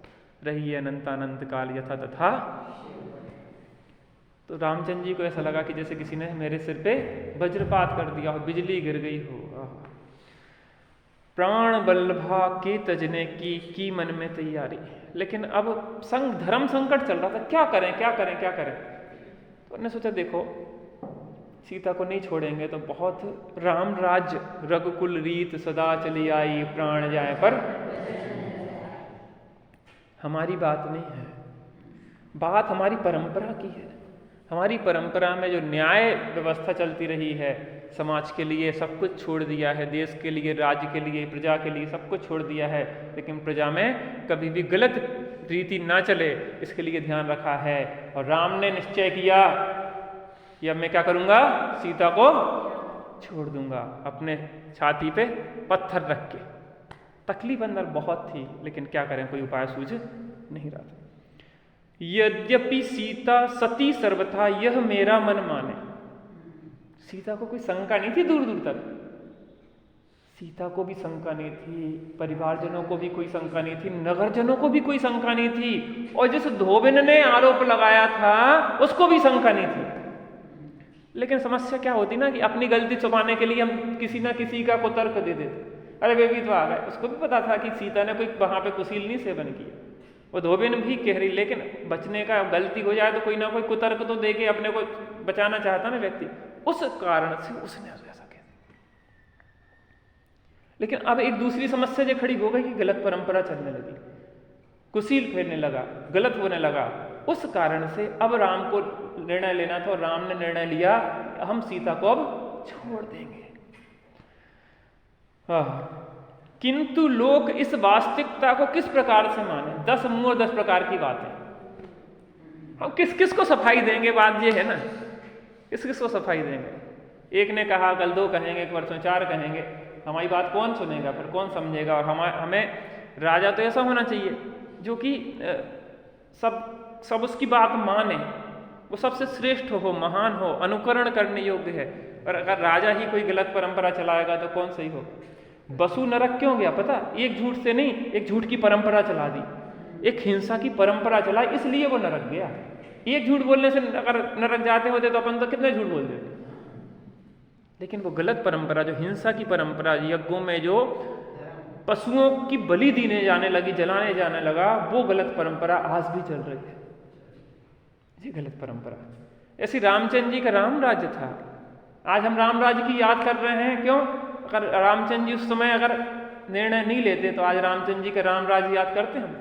रही अनंत अनंत काल यथा तथा। तो रामचंद्र जी को ऐसा लगा कि जैसे किसी ने मेरे सिर पे वज्रपात कर दिया हो, बिजली गिर गई हो। प्राण बल्लभा के तजने की मन में तैयारी। लेकिन अब धर्म संकट चल रहा था, क्या करें क्या करें क्या करें। तो उन्होंने सोचा देखो, सीता को नहीं छोड़ेंगे तो बहुत राम राज्य रघुकुल रीत सदा चली आई, प्राण जाए पर। हमारी बात नहीं है, बात हमारी परंपरा की है। हमारी परंपरा में जो न्याय व्यवस्था चलती रही है, समाज के लिए सब कुछ छोड़ दिया है, देश के लिए, राज्य के लिए, प्रजा के लिए सब कुछ छोड़ दिया है, लेकिन प्रजा में कभी भी गलत रीति ना चले इसके लिए ध्यान रखा है। और राम ने निश्चय किया कि अब मैं क्या करूंगा, सीता को छोड़ दूंगा, अपने छाती पे पत्थर रख के। तकलीफ अंदर बहुत थी, लेकिन क्या करें, कोई उपाय सूझ नहीं रहा था। यद्यपि सीता सती सर्वथा यह मेरा मन माने। सीता को कोई शंका नहीं थी दूर दूर तक, सीता को भी शंका नहीं थी, परिवारजनों को भी कोई शंका नहीं थी, नगरजनों को भी कोई शंका नहीं थी, और जिस धोबिन ने आरोप लगाया था उसको भी शंका नहीं थी। लेकिन समस्या क्या होती ना कि अपनी गलती छुपाने के लिए हम किसी ना किसी का कुतर्क दे देते। अरे वे भी तो आ गए, उसको भी पता था कि सीता ने कोई वहां पे कुशीलनी सेवन किया, वो धोबिन भी कह रही, लेकिन बचने का, गलती हो जाए तो कोई ना कोई कुतर्क तो दे के अपने को बचाना चाहता ना व्यक्ति, उस कारण से उसने ऐसा कह दिया। लेकिन अब एक दूसरी समस्या जो खड़ी हो गई कि गलत परंपरा चलने लगी, कुशील फेरने लगा, गलत होने लगा। उस कारण से अब राम को निर्णय लेना था, और राम ने निर्णय लिया हम सीता को अब छोड़ देंगे। किंतु लोग इस वास्तविकता को किस प्रकार से माने, 10 मुंह 10 प्रकार की बात है। हम किस किस को सफाई देंगे, बात ये है ना, किस किस को सफाई देंगे। एक ने कहा, कल 2 कहेंगे, एक वर्षों 4 कहेंगे, हमारी बात कौन सुनेगा, फिर कौन समझेगा। और हमें राजा तो ऐसा होना चाहिए जो कि सब उसकी बात माने, वो सबसे श्रेष्ठ हो, महान हो, अनुकरण करने योग्य है। और अगर राजा ही कोई गलत परंपरा चलाएगा तो कौन सही हो। बसु नरक क्यों गया पता, एक झूठ से नहीं, एक झूठ की परंपरा चला दी, एक हिंसा की परंपरा चलाई, इसलिए वो नरक गया। एक झूठ बोलने से अगर नरक जाते होते तो अपन तो कितने झूठ बोल देते। लेकिन वो गलत परंपरा, जो हिंसा की परंपरा, यज्ञों में जो पशुओं की बलि देने जाने लगी, जलाने जाने लगा, वो गलत परंपरा आज भी चल रही है। ये गलत परंपरा। ऐसी रामचंद्र जी का राम राज्य था, आज हम राम राज्य की याद कर रहे हैं, क्यों? अगर रामचंद्र जी उस समय अगर निर्णय नहीं लेते तो आज रामचंद्र जी का राम राज्य याद करते हम।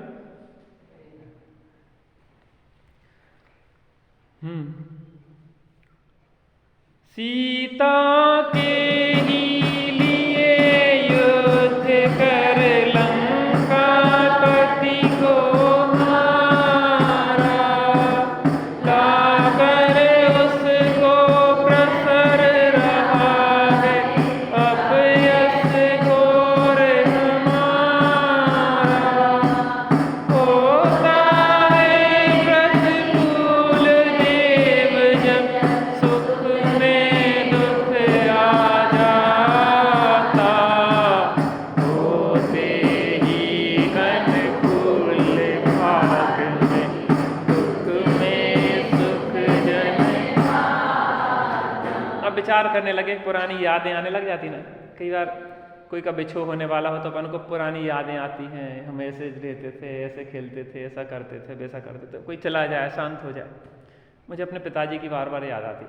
सीता के ही लिए युद्ध कर लंकापति को मारा, लाकर उसको प्रसर रहा है अपयश घोर हमारा। होता है प्रतिकूल देव जब सुख में दुख आ जाता, होते ही अनुकूल भाग में दुख में सुख जन। अब विचार करने लगे, पुरानी यादें आने लग जाती ना। कई बार कोई का बिछो होने वाला हो तो अपन को पुरानी यादें आती हैं, हम ऐसे रहते थे, ऐसे खेलते थे, ऐसा करते थे, वैसा करते थे। कोई चला जाए, शांत हो जाए, मुझे अपने पिताजी की बार बार याद आती,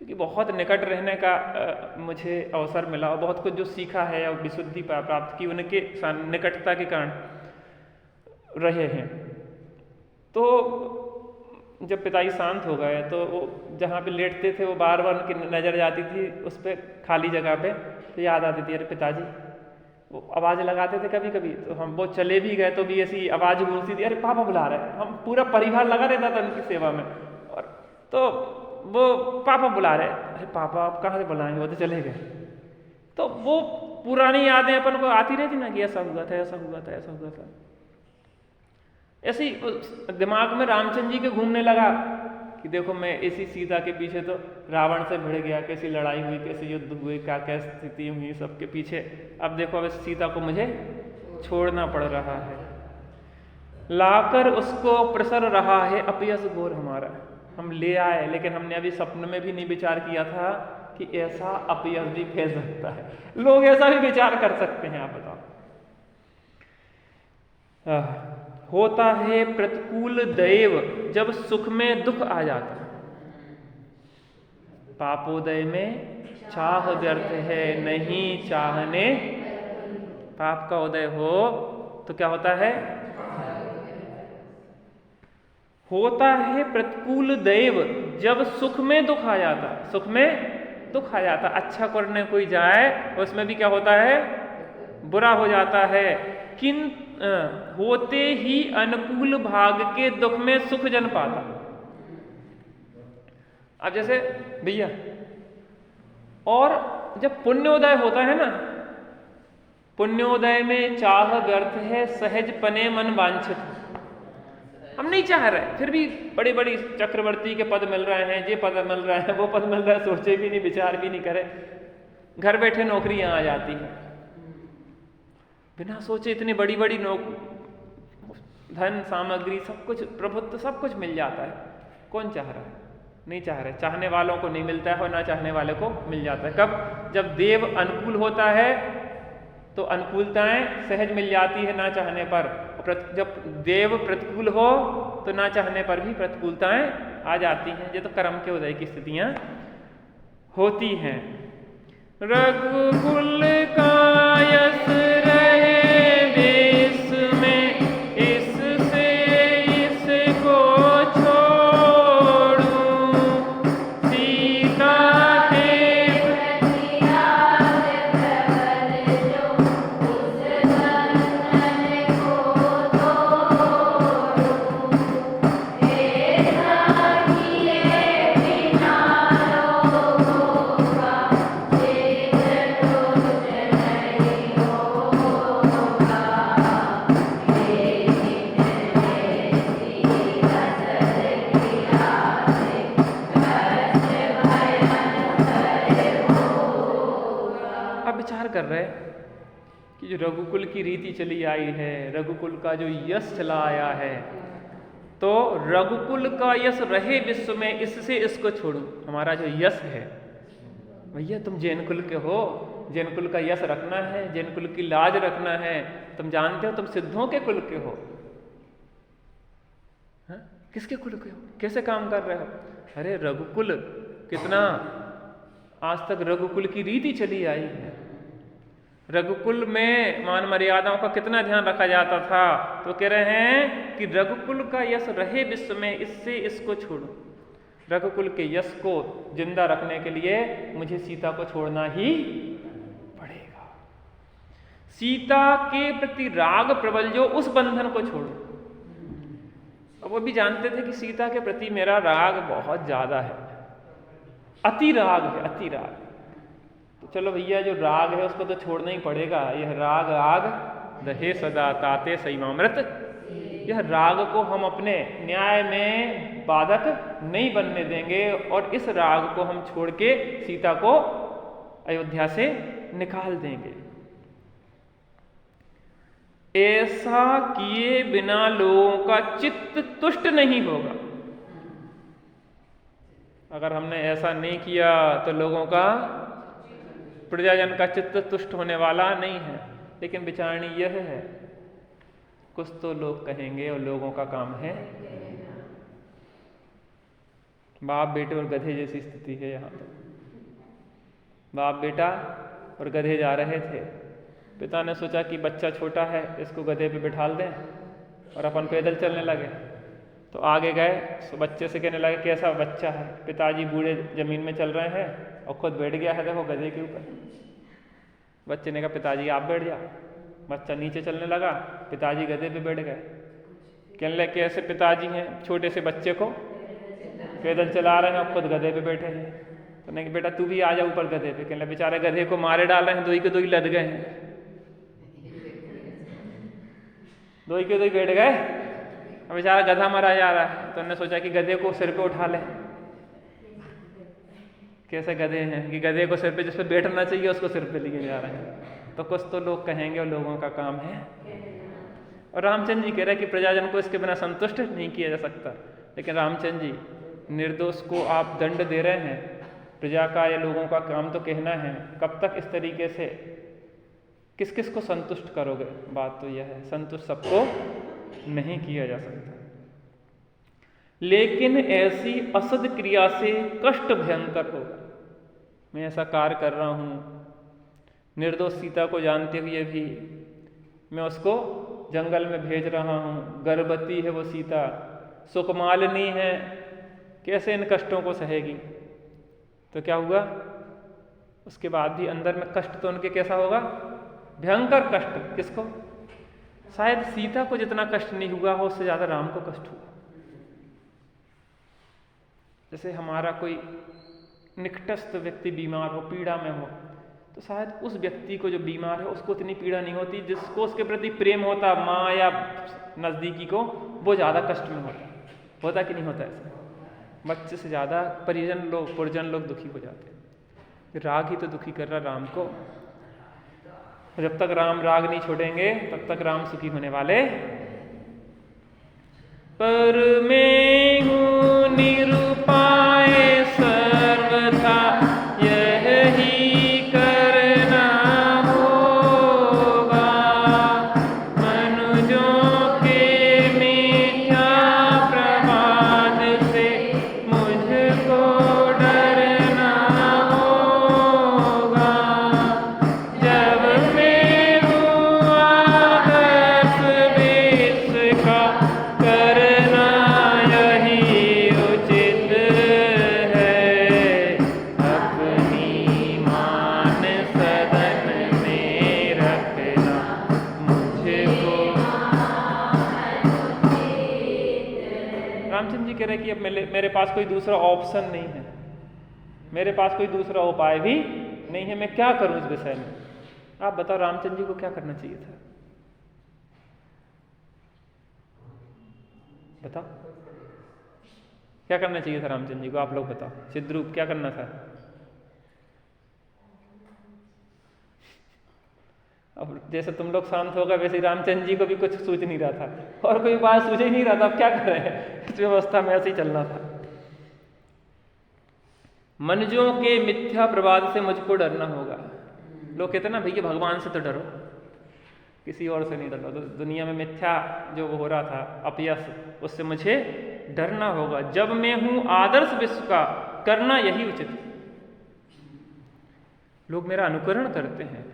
क्योंकि बहुत निकट रहने का मुझे अवसर मिला और बहुत कुछ जो सीखा है और विशुद्धि प्राप्त की उनके निकटता के कारण रहे हैं। तो जब पिताजी शांत हो गए तो वो जहाँ पे लेटते थे वो बार बार उनकी नज़र जाती थी उस पर खाली जगह पे, तो याद आती थी, अरे पिताजी। वो आवाज़ लगाते थे कभी कभी, तो हम वो चले भी गए तो भी ऐसी आवाज़ गूंजती थी, अरे पापा बुला रहे हैं। हम पूरा परिवार लगा रहता था उनकी सेवा में, और तो वो पापा बुला रहे, अरे पापा आप कहाँ से बुलाएंगे, वो तो चले गए। तो वो पुरानी यादें अपन को आती रहती ना कि ऐसा हुआ था, ऐसा हुआ था, ऐसा हुआ था। ऐसे ही दिमाग में रामचंद्र जी के घूमने लगा कि देखो मैं इसी सीता के पीछे तो रावण से भिड़ गया, कैसी लड़ाई हुई, कैसे युद्ध हुए, क्या क्या स्थिति हुई सबके पीछे। अब देखो अब सीता को मुझे छोड़ना पड़ रहा है, लाकर उसको प्रसर रहा है अपयश घोर हमारा। हम ले आए, लेकिन हमने अभी सपने में भी नहीं विचार किया था कि ऐसा अपयश भी फैल सकता है। लोग ऐसा भी विचार कर सकते हैं, आप बताओ। होता है प्रतिकूल दैव जब सुख में दुख आ जाता है। पापोदय में चाह व्यर्थ है नहीं चाहने। पाप का उदय हो तो क्या होता है? होता है प्रतिकूल दैव जब सुख में दुख आ जाता, सुख में दुख आ जाता। अच्छा करने कोई जाए उसमें भी क्या होता है? बुरा हो जाता है। होते ही अनुकूल भाग के दुख में सुख जन पाता। अब जैसे भैया, और जब पुण्योदय होता है ना, पुण्योदय में चाह व्यर्थ है सहज पने मन वांछित। हम नहीं चाह रहे, फिर भी बड़ी बड़ी चक्रवर्ती के पद मिल रहे हैं, ये पद मिल रहे हैं, वो पद मिल रहा है, सोचे भी नहीं, विचार भी नहीं करे, घर बैठे नौकरियां आ जाती हैं बिना सोचे। इतनी बड़ी बड़ी धन सामग्री सब कुछ, प्रभुत्व सब कुछ मिल जाता है। कौन चाह रहा है? नहीं चाह रहे। चाहने वालों को नहीं मिलता है और ना चाहने वाले को मिल जाता है। कब? जब देव अनुकूल होता है तो अनुकूलताएं सहज मिल जाती है ना चाहने पर। जब देव प्रतिकूल हो तो ना चाहने पर भी प्रतिकूलताएं आ जाती हैं। ये तो कर्म के उदय की स्थितियां होती हैं। रघुकुल का यश रहे देश में, इससे इसको छोड़ूं। सीता के कर रहे कि जो रघुकुल की रीति चली आई है, रघुकुल का जो यश चला आया है, तो रघुकुल का यश रहे विश्व में, इससे इसको छोड़ूं। हमारा जो यश है भैया, तुम जैन कुल के हो, जैन कुल का यश रखना है, जैन कुल की लाज रखना है। तुम जानते हो तुम सिद्धों के कुल के हो। हा? किसके कुल के हो? कैसे काम कर रहे हो? अरे रघुकुल, कितना आज तक रघुकुल की रीति चली आई है। रघुकुल में मान मर्यादाओं का कितना ध्यान रखा जाता था। तो कह रहे हैं कि रघुकुल का यश रहे विश्व में, इससे इसको छोड़ो। रघुकुल के यश को जिंदा रखने के लिए मुझे सीता को छोड़ना ही पड़ेगा। सीता के प्रति राग प्रबल जो, उस बंधन को छोड़ो। अब वो भी जानते थे कि सीता के प्रति मेरा राग बहुत ज्यादा है, अति राग है, अति राग। तो चलो भैया, जो राग है उसको तो छोड़ना ही पड़ेगा। यह राग आग दहे सदा ताते संयमामृत, यह राग को हम अपने न्याय में बाधक नहीं बनने देंगे और इस राग को हम छोड़ के सीता को अयोध्या से निकाल देंगे। ऐसा किए बिना लोगों का चित्त तुष्ट नहीं होगा। अगर हमने ऐसा नहीं किया तो लोगों का, प्रजाजन का चित्त तुष्ट होने वाला नहीं है। लेकिन विचारणी यह है, कुछ तो लोग कहेंगे और लोगों का काम है। बाप बेटे और गधे जैसी स्थिति है यहाँ तो। बाप बेटा और गधे जा रहे थे। पिता ने सोचा कि बच्चा छोटा है, इसको गधे पे बिठा दें, और अपन पैदल चलने लगे। तो आगे गए तो बच्चे से कहने लगे कैसा बच्चा है। पिताजी बूढ़े जमीन में चल रहे हैं और खुद बैठ गया है देखो गधे के ऊपर। बच्चे ने कहा पिताजी आप बैठ जाओ। बच्चा नीचे चलने लगा, पिताजी गधे पे बैठ गए। कहने लगे कैसे पिताजी हैं, छोटे से बच्चे को पैदल चला रहे हैं और खुद गधे पे बैठे हैं। तो नहीं बेटा तू भी आ जा ऊपर गधे पे। कहने लगे बेचारे गधे को मारे डाल रहे हैं, दोई के दोई लद गए हैं, दोई के दोई बैठ गए, अब बेचारा गधा मरा जा रहा है। तो उन्होंने सोचा कि गधे को सिर पे उठा ले। कैसे गधे हैं कि गधे को सिर पे, जिस पे बैठना चाहिए उसको सिर पे लिए जा रहे हैं। तो कुछ तो लोग कहेंगे और लोगों का काम है। और रामचंद्र जी कह रहे हैं कि प्रजाजन को इसके बिना संतुष्ट नहीं किया जा सकता। लेकिन रामचंद्र जी, निर्दोष को आप दंड दे रहे हैं, प्रजा का या लोगों का काम तो कहना है। कब तक इस तरीके से किस किस को संतुष्ट करोगे? बात तो यह है, संतुष्ट सबको नहीं किया जा सकता। लेकिन ऐसी असद क्रिया से कष्ट भयंकर होगा। मैं ऐसा कार्य कर रहा हूं, निर्दोष सीता को जानते हुए भी मैं उसको जंगल में भेज रहा हूं। गर्भवती है वो सीता, सुकमालिनी है, कैसे इन कष्टों को सहेगी? तो क्या हुआ? उसके बाद भी अंदर में कष्ट तो उनके कैसा होगा? भयंकर कष्ट। किसको? शायद सीता को जितना कष्ट नहीं हुआ हो उससे ज्यादा राम को कष्ट हुआ। जैसे हमारा कोई निकटस्थ व्यक्ति बीमार हो, पीड़ा में हो, तो शायद उस व्यक्ति को जो बीमार है उसको इतनी पीड़ा नहीं होती। जिसको उसके प्रति प्रेम होता, माँ या नजदीकी को, वो ज्यादा कष्ट में होता कि नहीं होता? ऐसा बच्चे से ज्यादा परिजन लोग दुखी हो जाते हैं। राग ही तो दुखी कर रहा राम को। जब तक राम राग नहीं छोड़ेंगे तब तक राम सुखी होने वाले। पर मैं हूँ निरुपाय सर्वथा, यही करना होगा। मनुजों के मिथ्या प्रवाद से मुझको डरना होगा। जब मैं हूँ आदर्श विश्व का, करना यही उचित है। अपनी मान सदन में रखना मुझको। रामचंद्र जी कह रहे कि अब मेरे पास कोई दूसरा ऑप्शन नहीं है, मेरे पास कोई दूसरा उपाय भी नहीं है। मैं क्या करूं इस विषय में? आप बताओ रामचंद्र जी को क्या करना चाहिए था? बताओ क्या करना चाहिए था रामचंद्र जी को? आप लोग बताओ। सिद्धरूप क्या करना था? अब जैसे तुम लोग शांत होगा वैसे रामचंद्र जी को भी कुछ सूझ नहीं रहा था, और कोई बात सूझ ही नहीं रहा था। अब क्या करें? इस व्यवस्था में ऐसे ही चलना था। मनुजों के मिथ्या प्रवाद से मुझको डरना होगा। लोग कहते ना भैया भगवान से तो डरो, किसी और से नहीं डरो। तो दुनिया में मिथ्या जो हो रहा था, अपयश, उससे मुझे डरना होगा। जब मैं हूं आदर्श विश्व का, करना यही उचित है। लोग मेरा अनुकरण करते हैं,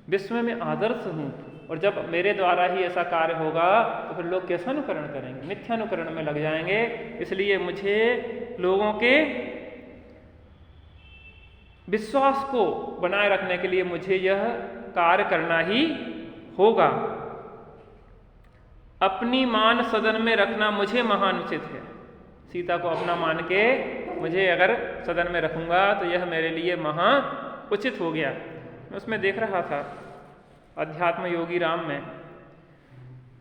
विश्व में मैं आदर्श हूं, और जब मेरे द्वारा ही ऐसा कार्य होगा तो फिर लोग कैसा अनुकरण करेंगे? मिथ्या अनुकरण में लग जाएंगे। इसलिए मुझे लोगों के विश्वास को बनाए रखने के लिए मुझे यह कार्य करना ही होगा। अपनी मान सदन में रखना मुझे महानुचित है। सीता को अपना मान के मुझे अगर सदन में रखूंगा तो यह मेरे लिए महा उचित हो गया। मैं उसमें देख रहा था अध्यात्म योगी राम में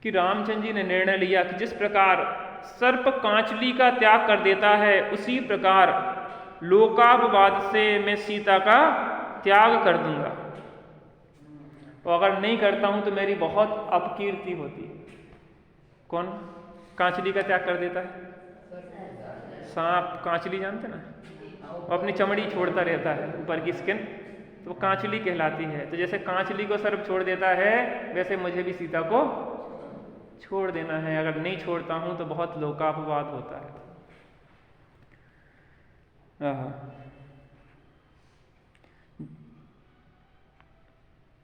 कि रामचंद्र जी ने निर्णय लिया कि जिस प्रकार सर्प कांचली का त्याग कर देता है, उसी प्रकार लोकापवाद से मैं सीता का त्याग कर दूंगा, और अगर नहीं करता हूं तो मेरी बहुत अपकीर्ति होती है। कौन कांचली का त्याग कर देता है? सांप कांचली जानते ना, वो अपनी चमड़ी छोड़ता रहता है, ऊपर की स्किन, तो वो कांचली कहलाती है। तो जैसे कांचली को सर्प छोड़ देता है, वैसे मुझे भी सीता को छोड़ देना है। अगर नहीं छोड़ता हूं तो बहुत लोकापवाद होता है।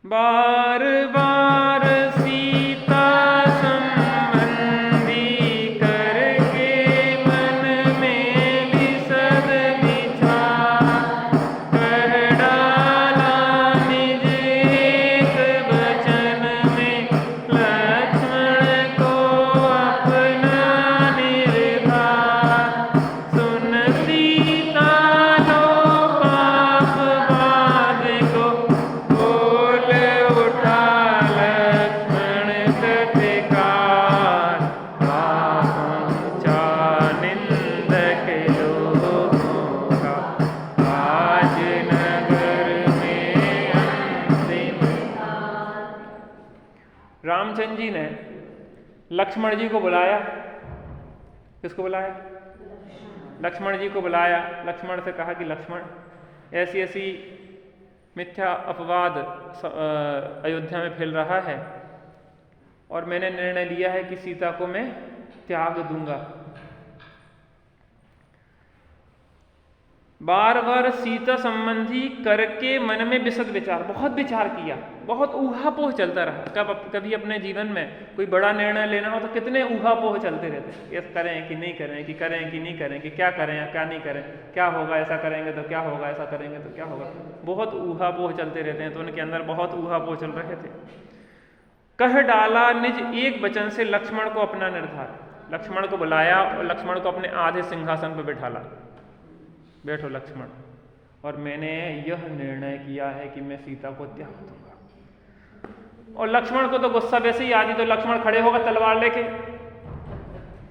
बार बार सीता संबंधी करके मन में विसद विचार, कह डाला निज एक वचन में लक्ष्मण को अपना निर्धार। सुन सीता लो पापवाद को, बोल उठा लक्ष्मण तत्काल, पहुंचा निंदक लोगों का आज नगर में अंतिम काल। रामचंद्र जी ने लक्ष्मण जी को बुलाया। किसको बुलाया? लक्ष्मण जी को बुलाया। लक्ष्मण से कहा कि लक्ष्मण, ऐसी ऐसी मिथ्या अपवाद अयोध्या में फैल रहा है और मैंने निर्णय लिया है कि सीता को मैं त्याग दूंगा। बार बार सीता संबंधी करके मन में विशद विचार, बहुत विचार किया, बहुत ऊहापोह चलता रहा। कभी अपने जीवन में कोई बड़ा निर्णय लेना हो तो कितने ऊहापोह चलते रहते, ये करें कि नहीं करें, कि करें कि नहीं करें, कि क्या करें या क्या नहीं करें, क्या होगा ऐसा करेंगे तो क्या होगा, ऐसा करेंगे तो क्या होगा। बहुत ऊहापोह चलते रहते हैं। तो उनके अंदर बहुत ऊहापोह चल रहे थे। कह डाला निज एक वचन से लक्ष्मण को अपना निर्धार। लक्ष्मण को बुलाया और लक्ष्मण को अपने आधे सिंहासन पर बिठाला। बैठो लक्ष्मण, और मैंने यह निर्णय किया है कि मैं सीता को त्याग दूंगा। और लक्ष्मण को तो गुस्सा वैसे ही आदि, तो लक्ष्मण खड़े होगा तलवार लेके।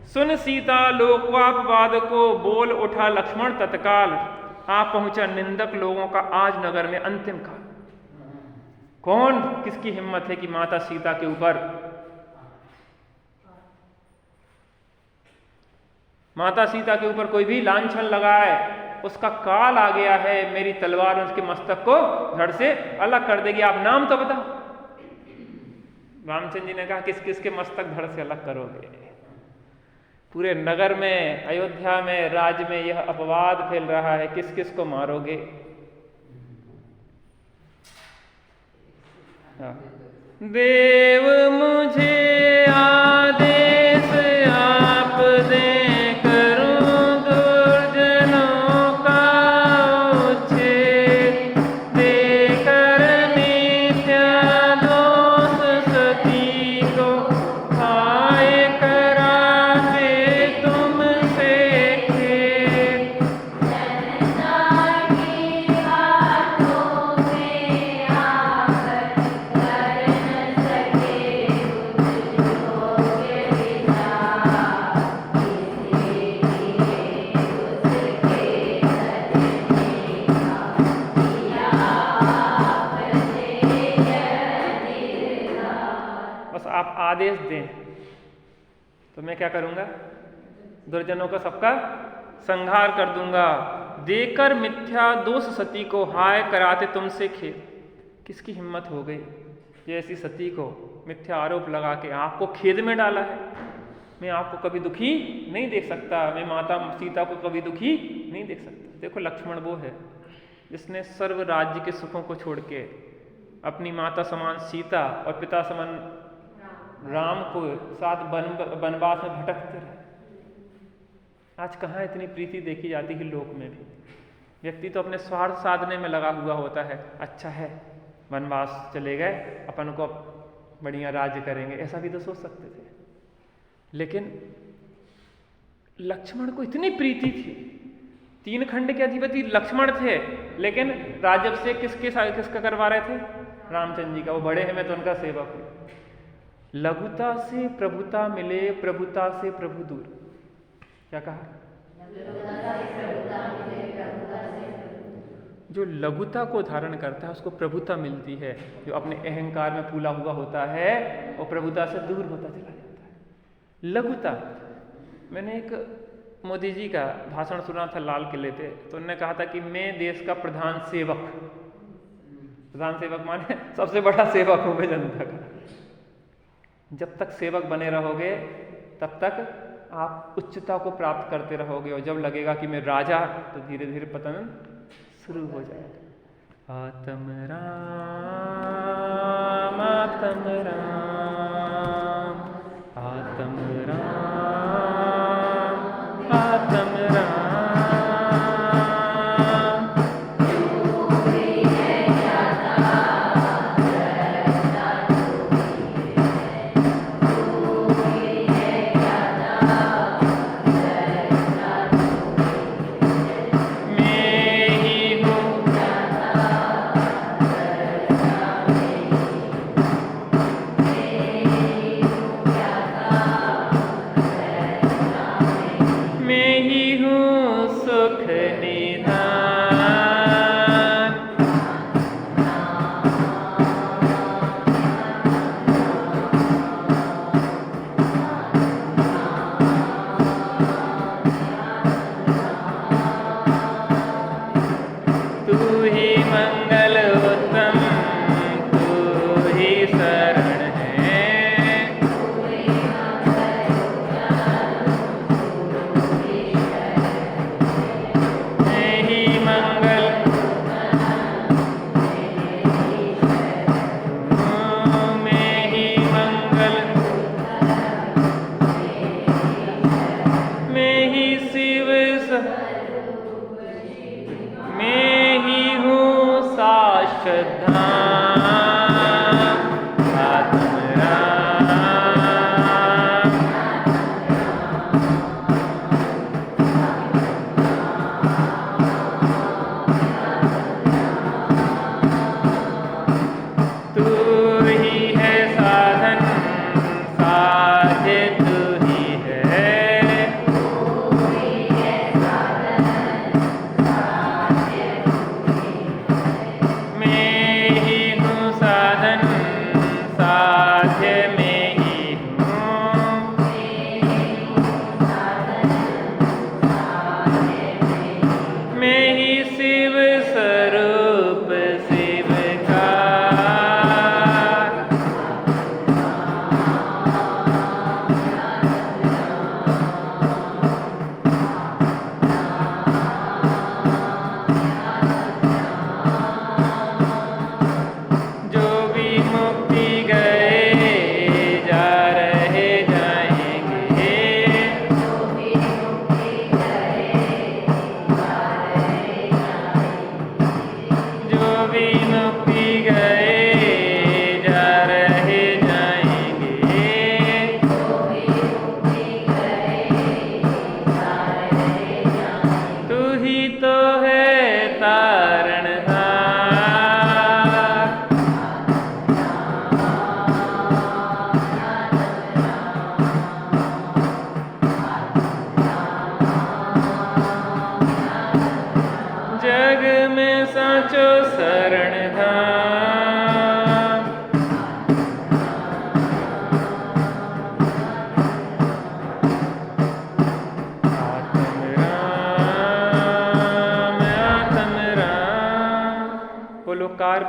सुन सीता लोकापवाद को, बोल उठा लक्ष्मण तत्काल, आ पहुंचा निंदक लोगों का आज नगर में अंतिम काल। कौन, किसकी हिम्मत है कि माता सीता के ऊपर, माता सीता के ऊपर कोई भी लांछन लगाए, उसका काल आ गया है, मेरी तलवार उसके मस्तक को धड़ से अलग कर देगी। आप नाम तो बताओ। रामचंद्र जी ने कहा किस किस के मस्तक धड़ से अलग करोगे? पूरे नगर में, अयोध्या में, राज्य में यह अपवाद फैल रहा है, किस किस को मारोगे? देव मुझे आदेश आप दे, आदेश दें तो मैं क्या करूंगा? दुर्जनों का सबका संहार कर दूंगा। देकर मिथ्या दोष सती को, हाय कराते तुमसे खेद। किसकी हिम्मत हो गई ये ऐसी सती को मिथ्या आरोप लगा के आपको खेद में डाला है? मैं आपको कभी दुखी नहीं देख सकता, मैं माता सीता को कभी दुखी नहीं देख सकता। देखो लक्ष्मण वो है जिसने सर्व राज्य के सुखों को छोड़ के अपनी माता समान सीता और पिता समान राम को साथ वनवास में भटकते रहे। आज कहाँ इतनी प्रीति देखी जाती है लोक में भी। व्यक्ति तो अपने स्वार्थ साधने में लगा हुआ होता है। अच्छा है, वनवास चले गए, अपन को बढ़िया राज्य करेंगे, ऐसा भी तो सोच सकते थे। लेकिन लक्ष्मण को इतनी प्रीति थी, 3 खंड के अधिपति लक्ष्मण थे, लेकिन राजस्व किसका करवा रहे थे? रामचंद्र जी का। वो बड़े हैं, मैं तो उनका सेवक हूं। लघुता से प्रभुता मिले, प्रभुता से प्रभु दूर। क्या कहा? जो लघुता को धारण करता है उसको प्रभुता मिलती है। जो अपने अहंकार में फूला हुआ होता है वो प्रभुता से दूर होता चला जाता है। लघुता। मैंने एक मोदी जी का भाषण सुना था लाल किले पे, तो उन्होंने कहा था कि मैं देश का प्रधान सेवक माने सबसे बड़ा सेवक हूं मैं जनता का। जब तक सेवक बने रहोगे तब तक आप उच्चता को प्राप्त करते रहोगे, और जब लगेगा कि मैं राजा, तो धीरे धीरे पतन शुरू हो जाएगा। आत्म राम आत्म राम आत्म राम आत्म राम।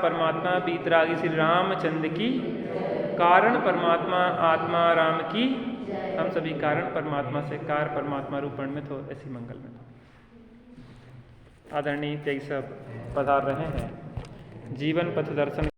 परमात्मा बीतरागी श्री रामचंद्र की, कारण परमात्मा आत्मा राम की। हम सभी कारण परमात्मा से कार परमात्मा रूपण में तो ऐसी मंगल में तो आदरणीय सब पधार रहे हैं। जीवन पथ दर्शन